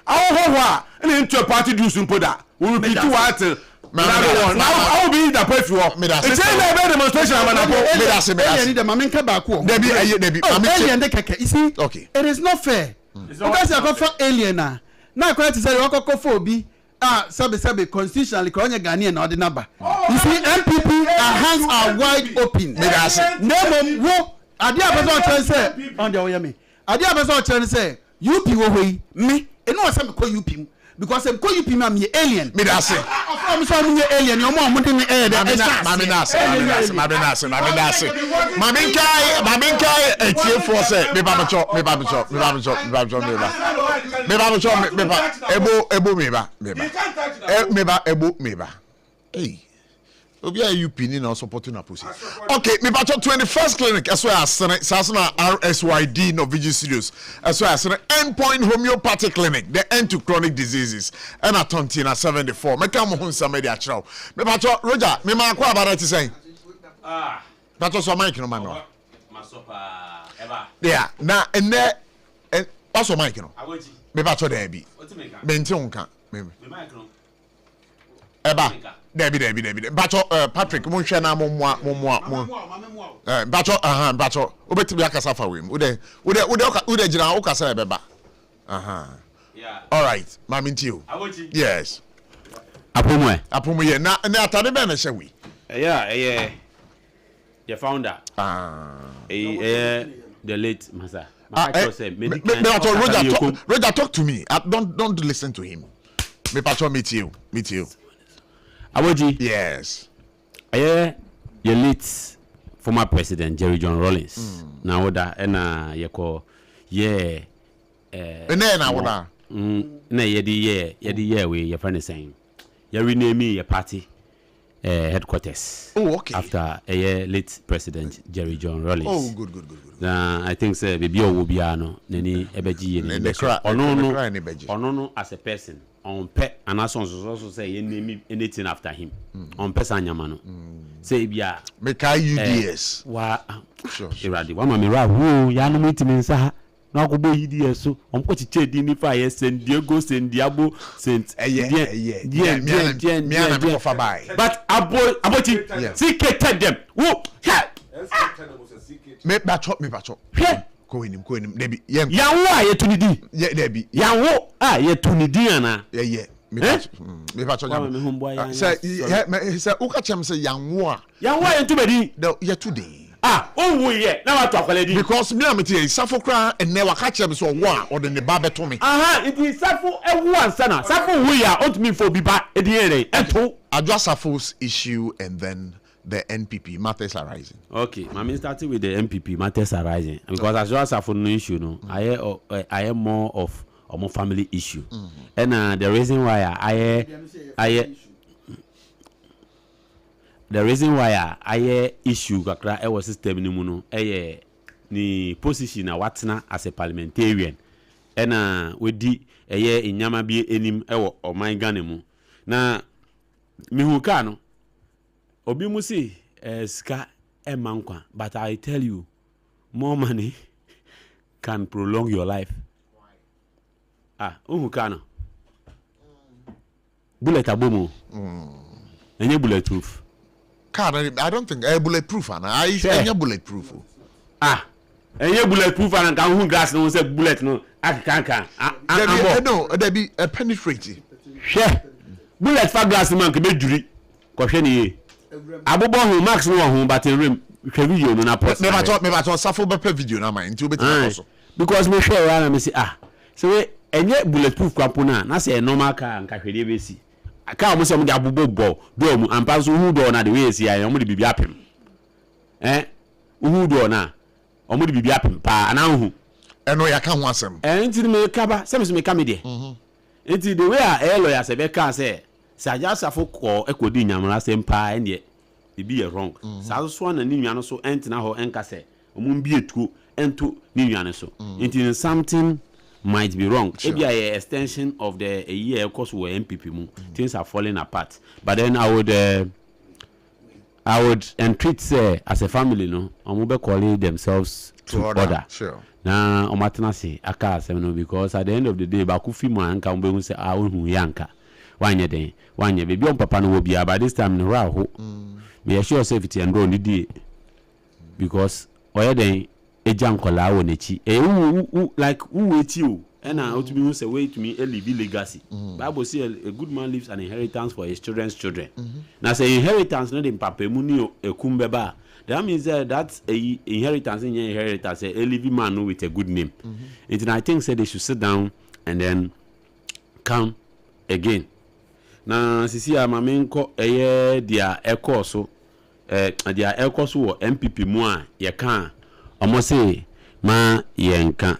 how ho a na into party dues mpo da we repeat wa at I will be the point for it's a demonstration. You see, okay, it is not fair. Because I got for alien now. Now I to say Obi. Sabi constitutionally Ghanaian or the number. You see, MPP hands are wide open. Name wo adia person tell say on the way me. Adia person tell say UP wo hoyi me. E no say me call UP because them call UP me am alien. Me da say. I'm so me alien. You mo dey me eh. Mami nkai etie for say me ba chop ebo. Hey. Obi are you pinning or supporting a pussy? Okay, me back 21st clinic as well as Sasana RSYD no Vigi Studios as well as endpoint homeopathic clinic, the end to chronic diseases and a Tontina 74. Me come home some media chow. Me back Roger, me ma kwa about it saying. That was a mic no man. Yeah, now and there and also mic no. Me back to there be. Benton can. Me Eba. Debbie. Bacho Patrick, mo hwe na mo bacho bacho. Obetimi akasa fa wem. Ude jira o kasa beba. Yeah. All right. Mami ntio. Yes. Apomo ye na atade be na hye we. Yeah. The founder. The late Masa. Roger, talk to me. Don't listen to him. Me pacho meet you. Aboji. Yes. Your late former president Jerry John Rawlings. Now that you call and then I would we your friend is saying you rename me your party headquarters. Oh, okay. After late president Jerry John Rawlings. Oh, good. I think say baby Obiano neni ebeji no as a person on pet and as also say you name anything after him on pesanyama no say bia make UDS wa sure iradi wa ma mira wo ya no meeting nsa na ko bo UDS so on ko chiche di ni fa yes San Diego San Diabo Saint but abochi secreted them wo me bacho ko him debi yanwo a yetunidi debi yanwo a yetunidi ana me bacho say uka chem say yanwo a yentubedi yetudi owu ye na wa to akwaledi because me am tie safo kra enne waka chem so wo a o de ne ba beto me it is safo ewu ansa na safo wu ya ontumi fo bi ba ediyere eto adwa safo's issue and then the NPP matters are rising. Okay, I'm starting with the NPP matters are rising because as well as for no issue, no, I am more of a more family issue, and the reason why I issue kakra I was system ni muno ni position na watna as a parliamentarian, and we di inyama bi enim ewo oman Ghana mu na mihuka no. Obi musi ska emankwa, but I tell you, more money can prolong your life. Uhukano. Bullet abomo. Any bulletproof. I don't think bulletproof, and I bulletproof. Any bulletproof and can glass no say bullet no. There be a penetrating. Share. Bullet for glass man can be jury. Question Abobo hu max no hu but in video no na post. Never talk safo be video na man nti obeti also. Because me share na me say so we enye bulletproof kwapo na say normal car nka hwede be si. Aka mo say mo de abobo bo do mu ampa so hu do na de we si ayo mo de bibia pem. Hu do na o mo de bibia pem pa na hu. Eno ya ka ho asem. Nti me ka ba say me ka me de. Nti the way a lawyer say be ka say Saja safo ko ekodi nyamra sempa ende e bi e wrong sa so na ni nwan so entina ho enka se omum bi etuo ento ni nwan so into something might be wrong sure. Maybe a extension of the a year course we MPP mu things are falling apart but then I would entreat say as a family no omo be calling themselves to order sure na omatena se aka asem no because at the end of the day ba ku fi mu anka mbe hu se hu yanka wanye den wanye baby on papa no wo bia by this time no ra ho me sure safety and road di because oye den eja nkola wo nechi like who wait you and I to be say way to me a live legacy. Bible say a good man leaves an inheritance for his children's children. Now say inheritance not in papa muni e kumbeba. That means that's a inheritance in your inheritance a living man with a good name. And I think say they should sit down and then come again. Now sisi amamenko eye dia ekoso dia ekoso wo MPP mu a ye kan omo say ma ye nka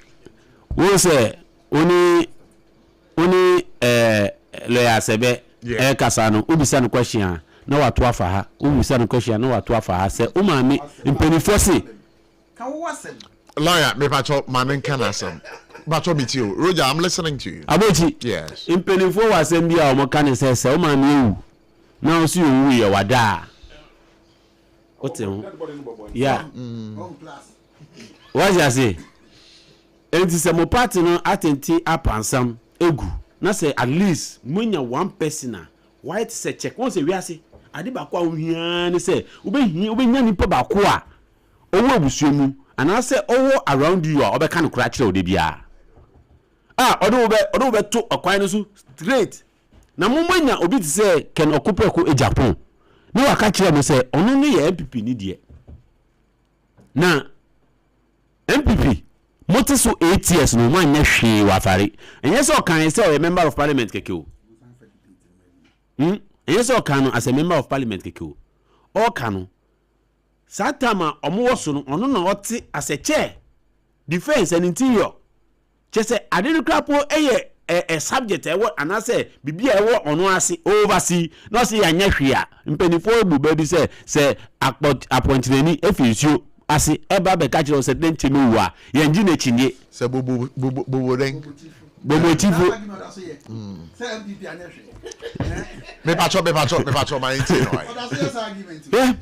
wo say oni lawyer sebe kasa no ubisa no question na watu afa ha ubisa no question na watu afa ha say umami impenifo say kan wo wasem lawyer me pacho mamen kana sam pacho meet you Roger I'm listening to you abochi yes impenifo wasem bia o mo kan say umami ewu na o si owu ye wada ote yeah what you say enti se mo party no atenti apansam egu na say at least munya one person white say check once we ase ade ba kwa ohia ne say ubenya nipa ba ko a owo abusuomu ana say owo around you a obeka no kra kire ode bia odo be to akwan no so straight na munya obi ti say ken okupe ko Japan na waka kire mo say onu ne ye MPP ni de na MPP Moti so 8 years no man na hwe wafare. Enye so kan say a member of parliament keke o. Enye so kan as a member of parliament keke o. O kan satama omo so no ono na ote as a chair defense and interior. Chese adenu krapo eye a subject ewo anase bibia ewo ono ase oversee no say anya hwe a mpenifo ebu be say appointment efinsuo asi eba be catch us den timi wa ye nji na chinie se bobo den bobo chifu say MPP anya hwe me pacho my intino yeah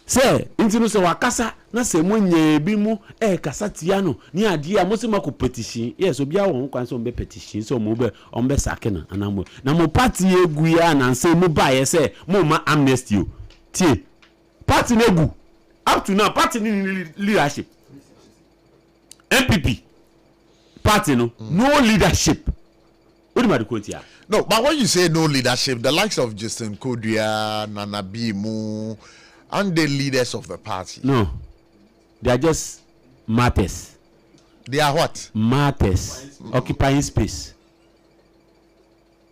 say intino so wakasa na se monye bi mu kasa tia no ni ade a mo se mako petition yes obi a won kwan so mbe petition so mo be on be sake na anamo na mo party egu ya na say mo ba ye say mo ma amnesty o tie party na egu up to now party leadership MPP party no leadership what do you quote here no but when you say no leadership the likes of Justin Kodia Nana Bimu and the leaders of the party no they are just martyrs they are what martyrs occupying space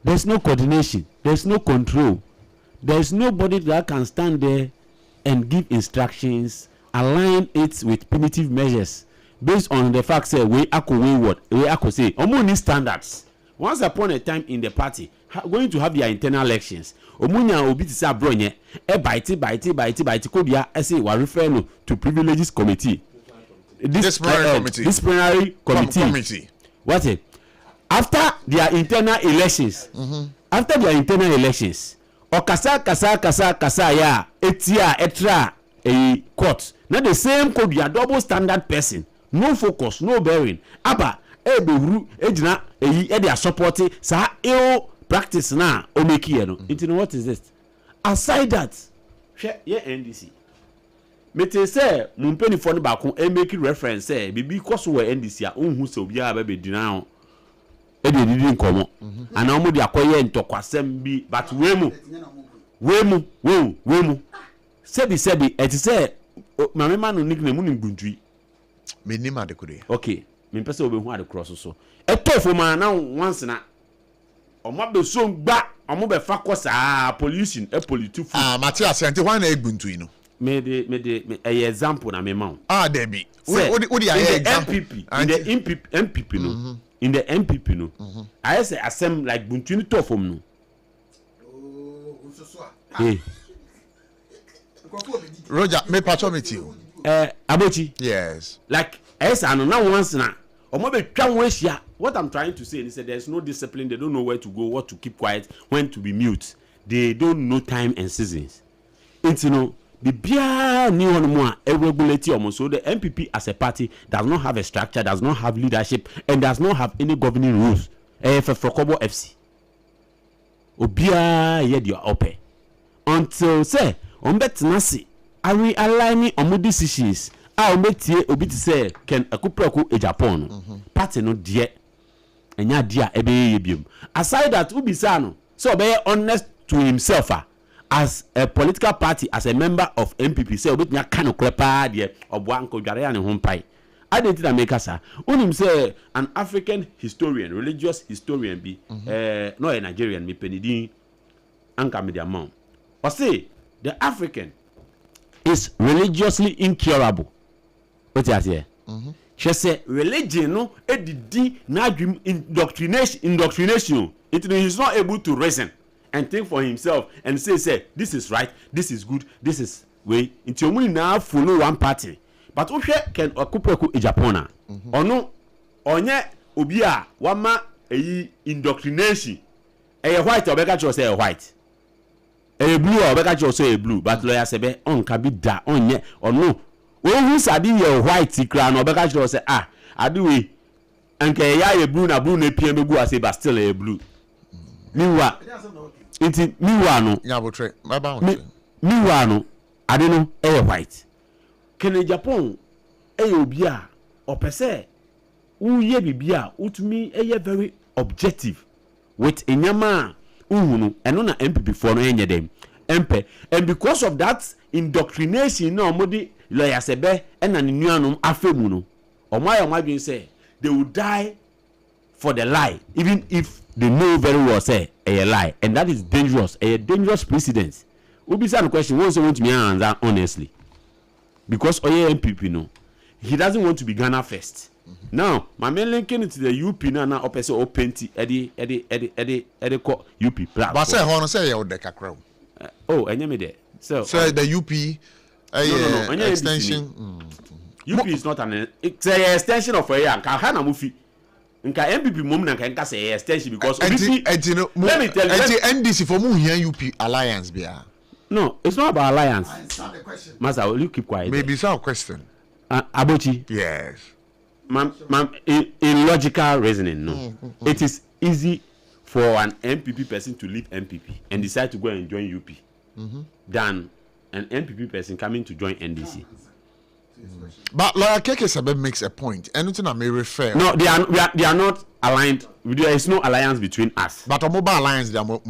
there's no coordination there's no control there's nobody that can stand there and give instructions, align it with punitive measures based on the fact say we ako wayward, we ako say omuni standards. Once upon a time in the party, going to have their internal elections. Omunya obi ti say abronye e bite ko bia e say wa refer no to privileges committee. Disciplinary committee. What it? After their internal elections. After their internal elections. Kasa ya etia etra a court na the same could be a double standard person no focus no bearing aba ebehuru ejina eyi e dey support sa ill practice na o make here no you know what is this aside that hwe ye NDC mete say mumpeni for no ba ko e make reference say bibi koso we NDC a onhu se obi a ba be dina ho e dey didi nkomo ana omo dey akoye ntokwasem bi but wemu sebi eti say mama man no nickname ni gbuntu me ni ma de kure okay me pese obehu ade cross so etofo ma na once na omo be so gba omo be fa kosa pollution pollutive Matthias ante wan na egbuntu no me example na me ma there be what the example MPP no in the MPP no I say asem like buntu ni tofo no hey Roger me pacho meet you abochi yes like esa no na once na omo be twa won hia what I'm trying to say is that there's no discipline they don't know where to go what to keep quiet when to be mute they don't know time and seasons you know the bia ni one more irregularity almost so the MPP as a party does not have a structure does not have leadership and does not have any governing rules for Kobo FC obia ye dia ope until say on betena se are aligning on decisions obetie obi ti say Ken Akupreku e Japan party no de enya dia ebe ye biom aside that ubisa no so obey honest to himself as a political party, as a member of MPP, say obit nya kan oklepa de obwa nkodware ane ho mpai identity that make us unim say an African historian, religious historian be no a Nigerian me penidin anka media mount or say the African is religiously incurable. What you say? She say religion no edidi na dream indoctrination it is not able to reason and think for himself and say this is right, this is good, this is way until we now follow one party. But we can Akupreku e Japona ono onye obi a wama eyi indoctrination e white obeka cho say white e blue obeka cho say blue but lawyer sebe on ka bi da onye ono who sadi ye white kra no obeka cho say adiwe anke ya ye blue na pie megu ase but still e blue miwa iti miwa no nyabotre baba miwa no ade no e white Kene Japan obi a opese uye bibia utumi very objective with enyama uhunu eno na MPP for no enye dem empe and because of that indoctrination na omodi lawyer sebe ena ne nuanom afemu no omayo say they will die for the lie even if they know very well say a lie and that is dangerous a dangerous precedent. Ubisa no question won't want me answer honestly. Because Oye MPP no, he doesn't want to be Ghana first. Now, my main linking it to the UP now opese openti Eddie UP platform. But say hono say you de kakra. Oh, enye me there. So the UP no, extension. UP is not an it's an extension of a year. Nka na mufi. Nka MPP mom na nka say extension because let me tell you. NDC for mu here UP alliance bia. No, it's not about alliance. I understand the question. Master, will you keep quiet? Maybe it's our question. Abochi. Yes. In logical reasoning, no. It is easy for an MPP person to leave MPP and decide to go and join UP than an MPP person coming to join NDC. But Lawyer Keke makes a point. Anything I may refer. No, they are not aligned. There is no alliance between us. But a mobile alliance, they are more.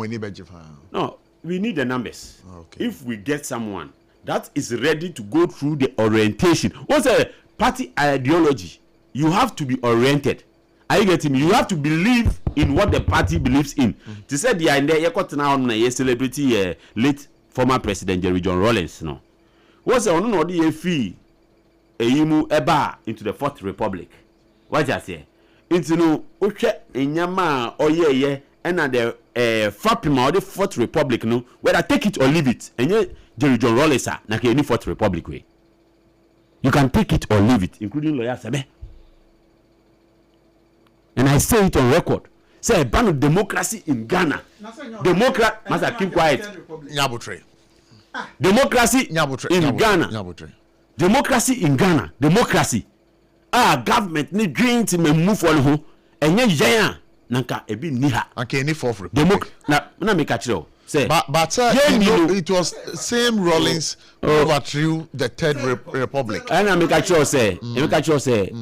No. We need the numbers. Okay. If we get someone that is ready to go through the orientation, what's a party ideology? You have to be oriented. Are you getting me? You have to believe in what the party believes in. To say the idea, you got now a celebrity late former President Jerry John Rawlings. No, what's on no the fee a yimu eba into the Fourth Republic? What I say? It's no uche enyama oye and the Fapima or the Fourth Republic, no, whether take it or leave it. And yet, Jerry John Rawlings, na any Fourth Republic way. You can take it or leave it, including lawyer Sabe. And I say it on record. Say a ban of democracy in Ghana. Master, keep quiet. Nyabotre. Democracy in Ghana. Democracy in Ghana. Democracy. Government need dream to move on who. And yet, nanka ebi niha okay any Fourth Republic na make a chill say but it was same Rawlings overthrew the Third Republic and I make a chill say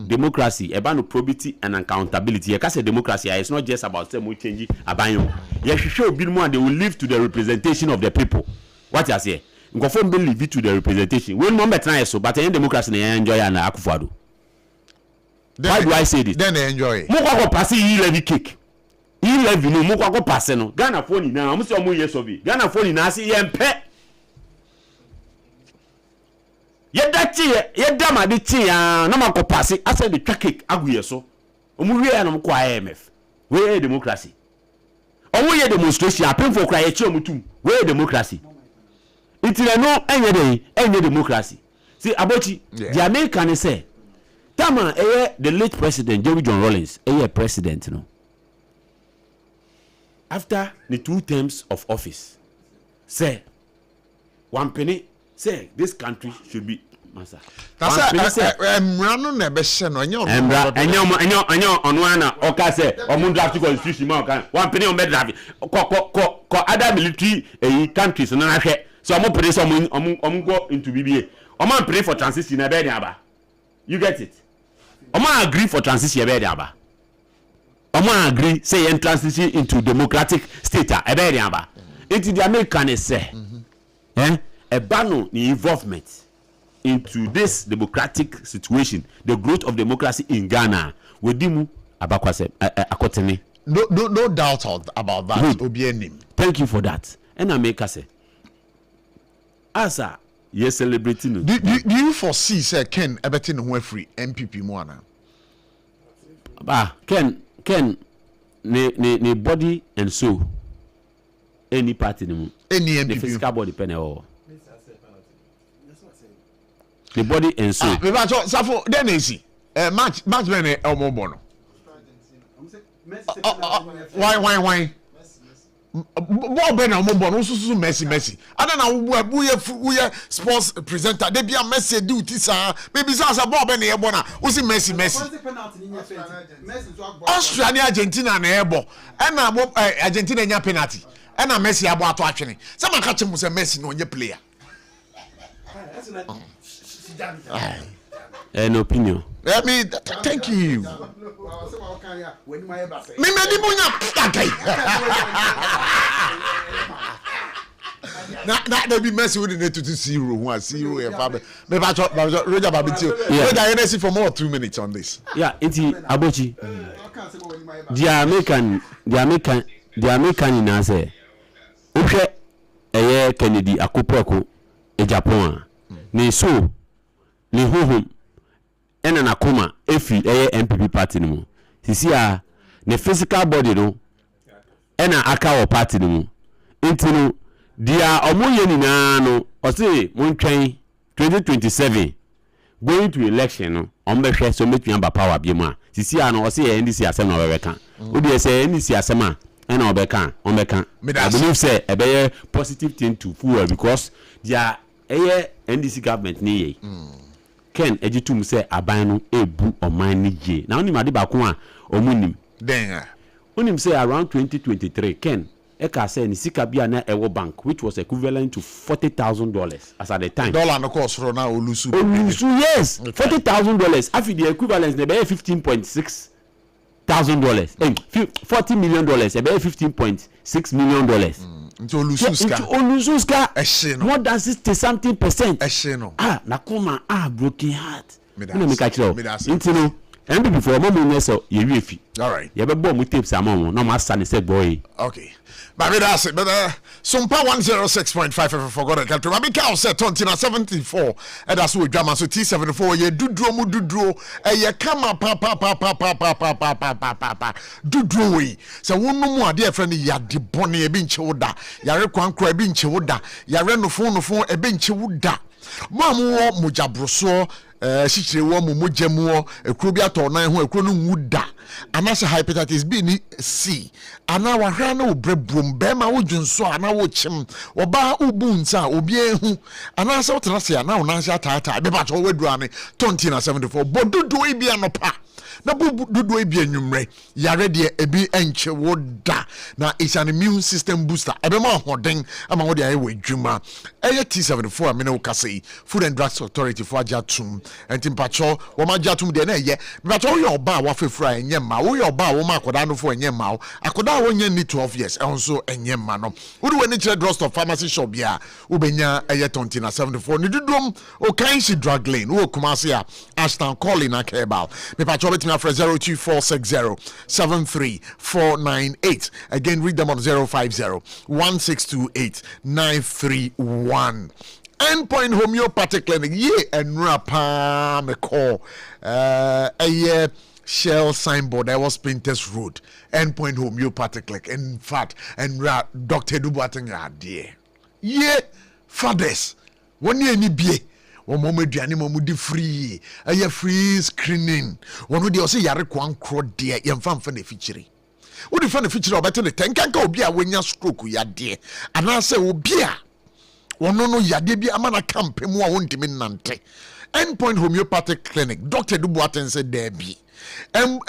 democracy about probity and accountability. You can say democracy it's not just about say we change abanyo you show be more they will live to the representation of the people. What you say ngofo be live to the representation when mo betra so but in democracy na enjoy and Akufo-Addo. Why do I say this? Then they enjoy it. Moko pass levy cake. Levy no moko pass no. Ghana phone na am say omo yes obi. Ghana phone na say yempe. Yeda ma de ti na mako pass asa the cake aguye so. Omo wie na mko IMF. We democracy. Omo ye demonstration apem for cry echi omutum. We democracy. Itire no enye democracy. See Abochi, the American say Tama the late president Jerry John Rawlings president no. After the 2 terms of office, say one penny say this country should be masa that's emrano na be hye no enyo ono ana oka say omo draft constitution ma oka one penny on be draft ko other military countries no na hwe so omo pray so omo go into BBA omo pray for transition na be aba you get it omo agree for transition be aba omo agree say en transition into democratic state e be aba into the American say a ban the involvement into this democratic situation, the growth of democracy in Ghana. Wedimu abakwase akotene. No doubt about that. Obienim. Thank you for that. And I make say, asa ye celebrating. Do you foresee say Ken ebetin who free MPP moana? Ken ne body and soul. Any party any MPP. The physical body penny or. The body and soul. Safo then easy. Match ben elmo why Bob ben elmo bono so Messi ada na we sports presenter dey be a Messi duty sir maybe say Bob ben e bona wo si Messi Australia Argentina na ebo e na Argentina nya penalty e na Messi abo ato atwene say man ka chemu say Messi no onye player. An opinion. Let me thank you. Me na be Messi with the to 0 and 5. Me ba Roger Babitio. Roger, you see for more 2 minutes on this. Yeah, it's Abochi. The American in say. Uhwe eye Kennedy akopoko e Japan. Ni so ni hohom ena nakoma efi MPP party no mu sisi a ne physical body no ena aka wo party no mu ntino dia omoye nyina no o se montwen 2027 going to election no ombehwe so metwan ba power bi mu a sisi a no o se NDC asem na obeka o de se NDC asem a ena obeka I believe say e positive thing to fuel because dia NDC government ni ye Ken ejitum say aban no ebu oman ni je na onim ade ba ko a omunim den onim say around 2023 Ken eka say ni sika bia na ewo bank which was equivalent to $40,000 as at the time dollar no cost for now olusu yes $40,000 afi the equivalent na be $15.6 thousand $40 million be $15.6 million into Olususka more than 60-something%. Nakoma broken heart. Me make a chill. Into no. And before mom so you refi. All right. You be bomb tapes among no master and said boy. Okay. But that's it. But SOMPA 106.5 forgot it. But because said 74 and that's what drama so T74 ye dudro ye come up dudro we. So one no more dear friend ya de bonnie e binche woda. Ya re kwankro e binche woda. Ya re no phone e binche woda. Mamu mujabroso shichire wo mujemu ekuro bi ato nan ho ekuro no wuda anase hepatitis B ni C ana wahra na obrebrom be ma wodwunso ana wo chim oba ubunza obi ehu anase wotenase ana wo nanse atata be ba to wadura ne 2074 bodudo ibi anopa na dudu ebi anwumre yare de ebi enche woda na it's an immune system booster ebe ma hoden ama wo de aye wadwuma T74 amene wo kase Food and Drugs Authority for ajatum entimpacho wo ma ajatum de na ye pacho wo yo ba wa fefura enye ma wo yo ba wo ma akoda no fo enye ma akoda wo nya ni 12 years enso enye ma no wo de wani kire drugstore pharmacy shop bia wo benya 2074 ni dudum o kan si drug lane wo kumase a Ashton calling na kebal me pacho betimi afre 024607349 again read them on 050162893 Endpoint Homeopathic Clinic ye and rapa me call a year shell signboard I was Printers Road Endpoint Homeopathic Clinic in fact and Dr. Dubatinga dear ye fathers one year ni bie one moment diani momudi free a year free screening one would you say yare kwankro dear yam fan for the feature what the fan feature about the tank can go be a when you stroke ya dear and I say obia one no yade bi amana camp mu a wontimi nante Endpoint Homeopathic Clinic. Dr. Dubuaten said there be. And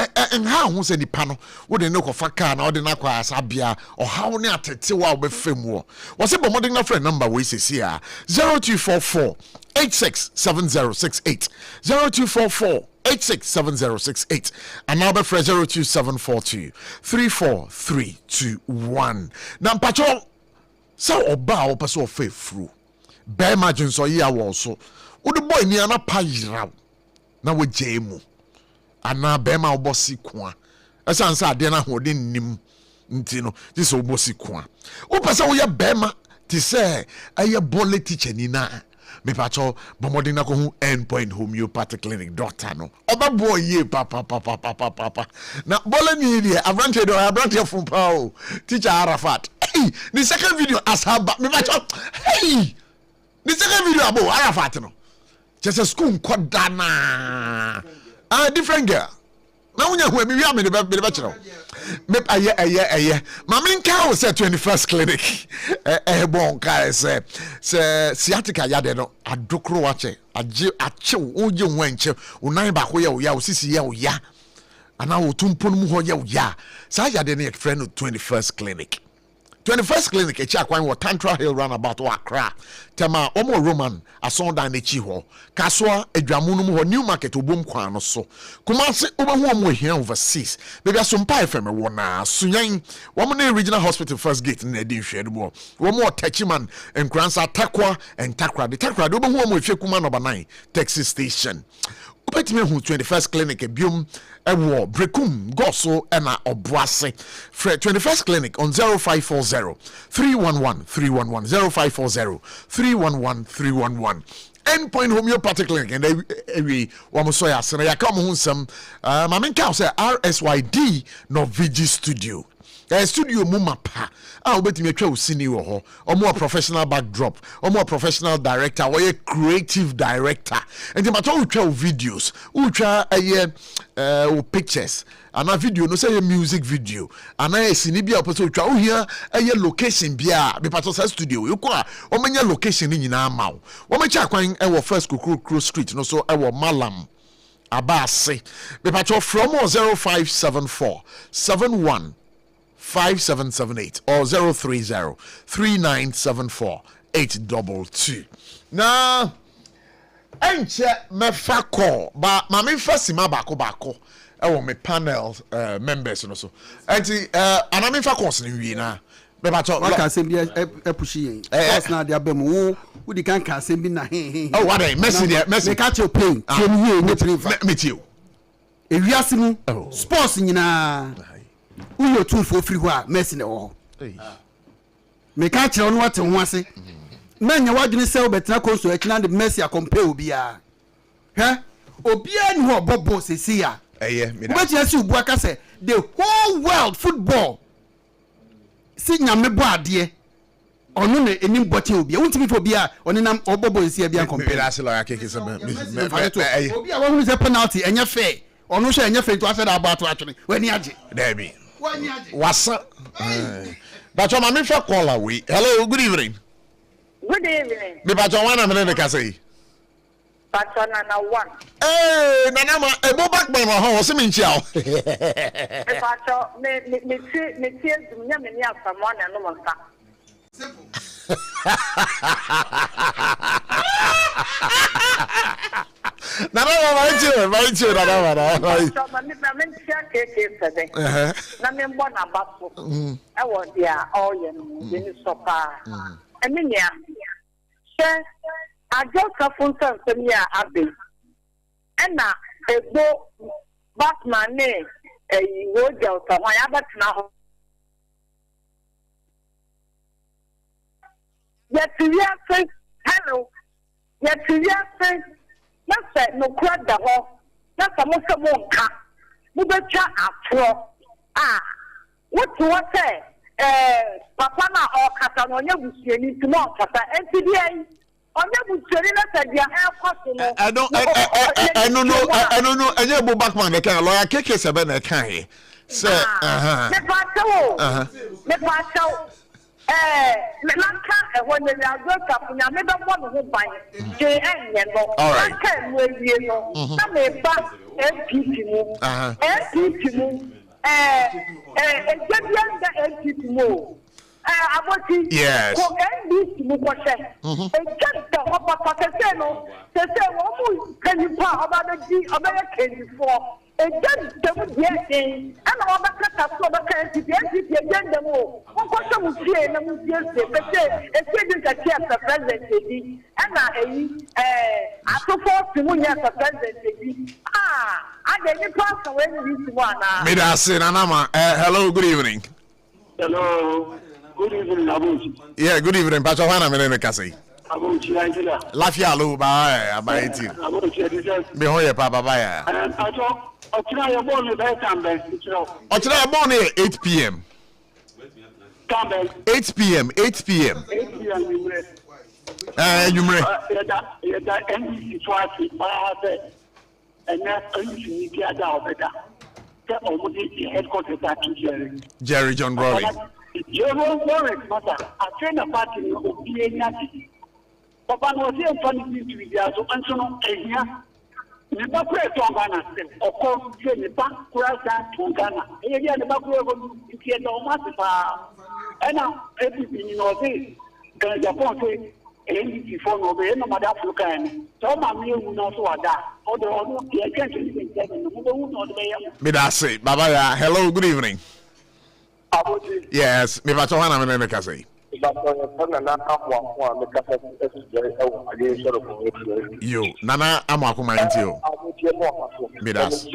how who said the panel would they know of a car or the Nakwa Sabia or how near Tewa be femo? Was it promoting a friend number we see here 0244 867068 0244 867068 and now for 02742 34321. Now, Patrol, so oba or person faithful. Bear margin so ya also. Would the boy near na payra now with Jemu. And now Bema obosi kwa. As answer dena holding nim ntino. This obosi kwa. O person we ya Bema to say a bole teacher nina. Me pacho bomodina ko hu Endpoint Homeopathic Clinic doctor no. Oba boy ye papa. Na bole ni dia abrante from pao. Teacher Arafat. Hey, the second video ashaba me pacho. Hey. The second video about Arafat no. Just a school kodana. Different girl. Now when you me the bachelor. Me aye. Mama Nka say 21st clinic. Bon guy say sciatica ya de no adokro wache. Ache oje wenche. Unan ba ho ya osisi ya. Ana otumpon mu ho ya. Sa ya de ne friend 21st clinic. 21st clinic echi akwan wo Tantra Hill roundabout wa Accra. Tema omo Roman asonda na echi ho. Kaswa adwamu no ho New Market obom kwan no so. Kumase obahu omo hia overseas. Baby SOMPA FM wo na sunyan. Wo mo na regional hospital first gate na edi hwe do. Wo mo Tachiman enkransa Takwa and Takra. The Takra do obahu omo hwe kuma no 9 Texas station. Upetime hu 21st clinic ebium ewo brekum goso ena oboase. 21st clinic on 0540 311 311 0540 311 311. Endpoint Homeopathic Clinic and we wamoso ya sena ya come hu some mamenka say RSYD no VG studio. Studio mumapa obetimi atwa usini wo ho omo professional backdrop omo professional director or creative director and ma to utwa videos utwa pictures and a video no say music video and a sini bia opeso utwa ohia location bia be part of studio you kwa omanya location ni nyina ma wo mecha kwan first Kukuru street no so Malam Abase be part of from 0574 71 5778 or 030-3974-822. Now, enche me fa call, but my me first ma bako. I want me panel members no so. Enti ana me fa course ni wi na. Me ba to. Waka asem bi pushi. Course na dia bem wo di kan ka asem bi na he. Oh, what dey? Messi there, Messi. Me catch your pain. Tiem here ne prefa. Me tio. Ewiase mu sports nyina. Uyo too for free wa Messi na wo. Me ka kire no wate ho ase. Manya wadwene se obetena konso akina de Messi a compare obia. He? Obia ni ho bobo sesi ya. Me da. But yes ubu aka se the whole world football. Si nyame bo ade. Ono na enim boche obia. Untimi for obia onenam obobo sesi bia compare. Me da se lawyer keke se me. Obia wo hu se penalty enye fair. Ono hwe enye fair to ase da abato atwene. Wani age. There be. Wasa. But your mommy for call away. Hello, good evening. Good evening. Me but your one am na ka say. But na one. Eh, na ma e bo back man ho se me nchia o. E but me tie dunya me ni afamo na no mo nsa. Simple. Na very true. Na so me tia keke sede. Na me mbo na baso. E wo dia all ye no ni sopa. E me nia. She ajoka funta nsem abe. E na egbo Batman ne wo jelta wa ya batina ho. Hello. That's no crowd the hall. That's a most car. Mubacha afro. What say? Papa na or Catalonia was any tomorrow. And today, on your said your hair costume. I don't know. I know Backman. I can't lawyer kick a ben. I can't. Sir, Lanka when they are good up, and I made up one who buy JN. All right. ABOTCHIE. Yes. Hello, good evening. Hello. Good evening, ABOTCHIE. Yeah, good evening. Pastor Juan, I'm in the Cassie. ABOTCHIE, Angela. Lafia Lu, bye, bye. Be hoye, Papa, bye. I thought, Ochina, born with that time, Ochina, born here 8 p.m. 8 p.m. 8 p.m. 8 p.m. You may. That NBC twice, but I have and that NBC media better. That almost the headquarters that Jerry John Rowley. Jerome Warren, mother, I train a party of PNC. Papa was here funny to be there, so Anson, here. Never pray to Ghana, or call the back to Ghana. Again, the back to get no matter. And now, everything you know, this, Japan say, anything for no, no matter Africa. So, my meal will not so that. Although, the attention is in the Baba, hello, good evening. Yes, me va Johanna me me kasi. Yo, nana amo akuma nti o. Me das.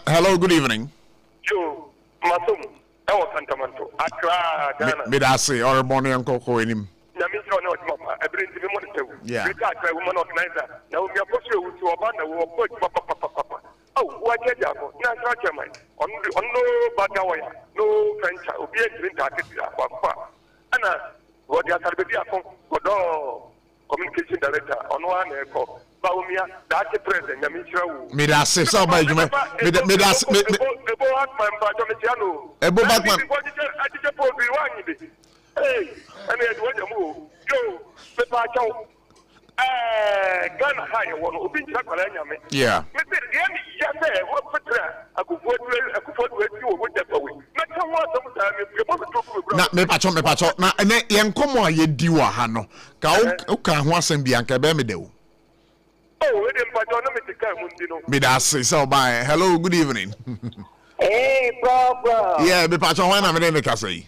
Hello, good evening. Joe, Matum, I was Santamanto. Accra, Ghana. Midase, or Bonnie and Coco in him. I bring the monitor. Yeah. Regard by woman organizer. Now we are pushing to a banner who are papa. Oh, what get you? Natural German. On no Batawaya, no French, obedient to Anna, what they are for communication director on one echo. Baumia, that's the president, Yamisha. Midase, so by you, Midase, Ebo Batman. Hey, and then when you move, go, Pepacho. Ghana high one who been Chakalanya. Yeah. Na me pacho na ene yenkomo ye diwa ha no ka o ka ho asem bia nka be me de o. Oh, we dem pacho na me tika mundi no. Me da say so bye. Hello, good evening. Hey, bro. Yeah, me pacho when am me ka say.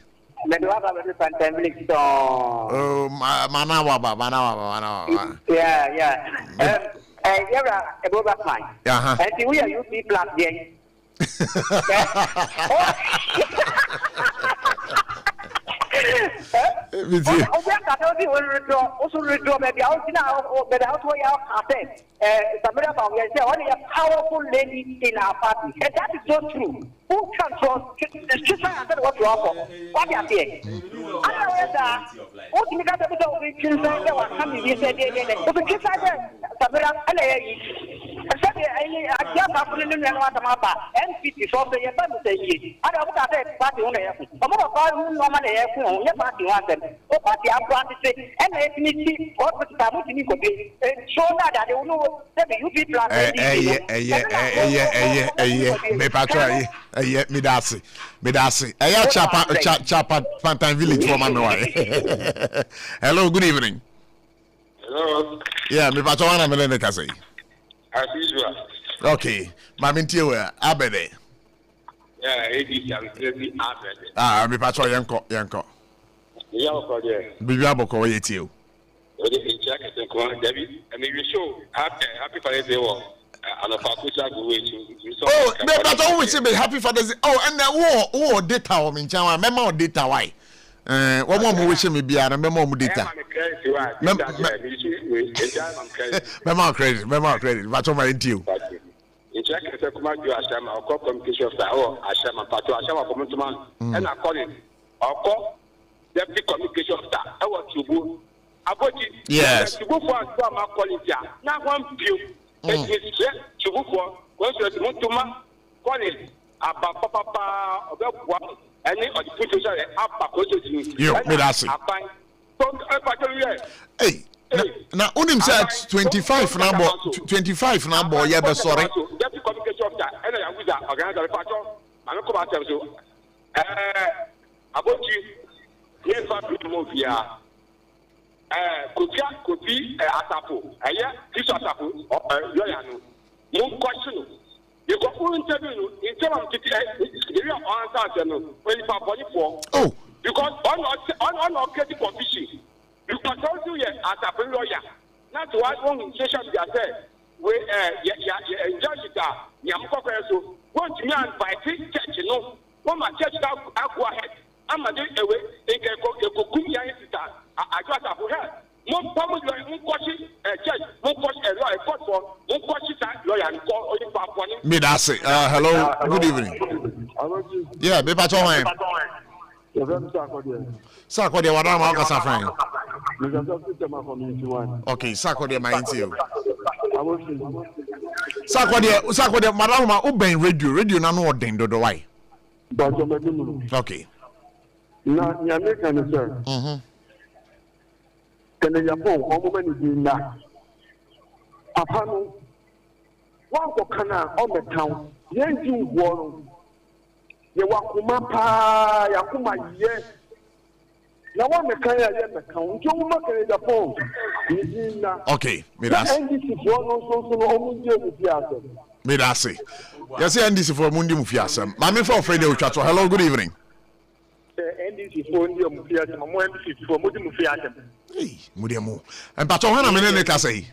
Oh, mana. Yeah. You're a Boba fine. And we are using black game. Also withdraw maybe out now, but out where I said, only a powerful lady in our party. And that is not true. Who can trust the children and what to offer? What are they? Otherwise, what you got to do with children that were coming here, the kids are there. I just have to know what about NPT for the year. I don't have that party on the I'm not going normally airphone, your party wants them. Oh, party, I'm practicing, and let me see what was the could be. Show that they will know that you people are. Me patro, me dasi. Chapa Pantan Village for my Hello, good evening. Hello. Yeah, me patro wana melene kase. As usual. Okay, mamintiwe abede. Yeah, ADC and crazy abede. Me patro yanko. Yeah, of there. Bibi aboko yetio. We dey check it and David. I mean, we show happy Father's Day. And a pakucha go way to. Oh, but always say happy Father's Day. Oh, and that data o min chawa. Memo data why? One more wish me be and memo data. Memo credit. But my deal. In check it, come out. You Ashama or call communication officer or Ashama Pato Ashama Community and I call it. Or call deputy communication officer. I want to go. ABOTCHIE. Yes. To go for a calling here. Now one view. It is to go for once you want to man call it about papa about any of the put up you me that's it. Hey, now unim said 25 number yeah but sorry. Deputy communication officer and I was that organizer the patron and come out so ABOTCHIE here for people here Kopi Asapo. This Asapo, Yoyano. Mon question. You go for interview in terms of the real answer when you are body for. Oh, because on credit condition. You can tell you as a lawyer. Not to ask one session that said, we judge it. Yamko so want me and by church, you know. One my church I go ahead. I'm a day away. They go Kumia. I got a head. Mon Pamu, mon question, judge, mon question, a lawyer, for mon question, lawyer, and call only for one. Me that's it. Hello, good evening. Yeah, be patron. Sako de wadama waka safran. Okay, Sako de my intio. Sako de madama uben radio na no odin dodo why. Okay. Na nyameka ni sir. Kene Japan omo mani dinda. Papa no wan ko kana o mekan yenji wo ye wakuma pa yakuma ye na wan mekan ya ye mekan njo mo kene Japan dinda. Okay, me that's NDC for no omo je mu fiase. Me that's it. You say NDC for mundi mu fiase. Mama for Friday Uchato. Hello, good evening. NDC for ndi mu fiase, mo NDC for mundi mu fiase. Hey, mudiamo. And patron hana me ne ka say.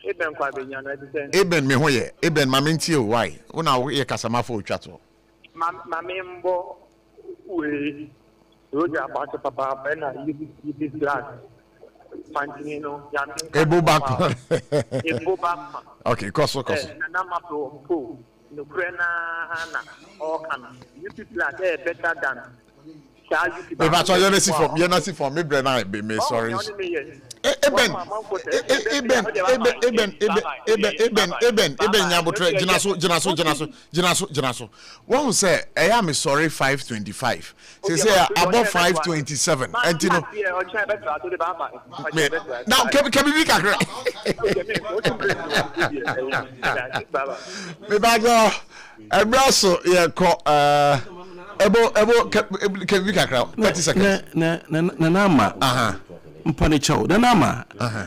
Eben kwa benya na disen. Eben me ho ye. Eben mamenti o why? Una ye kasama for Uchato. Mamembo we roja ba papa na you glass. Fantino yamin. Ebo back. Okay, koso. Na mapo no krena na all can. You people are better than me patron you see from me brena be me sorry. Eben nyabotre jinaso one say I am sorry 525 say above 527 and you know now can we kakra me bago abraso ye ko ebo can we kakra 30 seconds na nama mpane chow na nama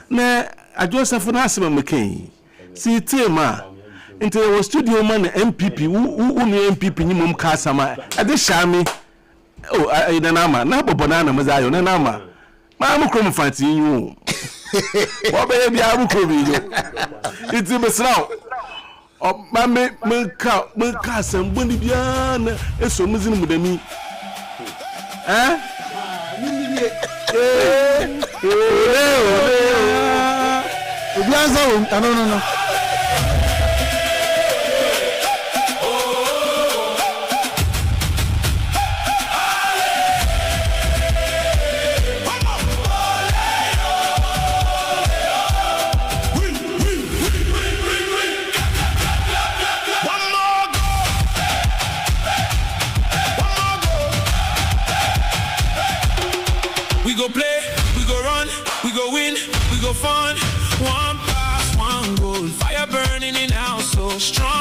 na Joseph na asema meken si tema into the studio man MPP who MPP nyimom ka sama ade shami oh na nama na bobo na mazayo na nama ma mu krom fanti yu wo be bia mu krom yu iti besraw o ma me ka sam boni bia na eso muzin mudami No. We go play, we go run, we go win, we go fun. One pass, one goal. Fire burning in our so strong.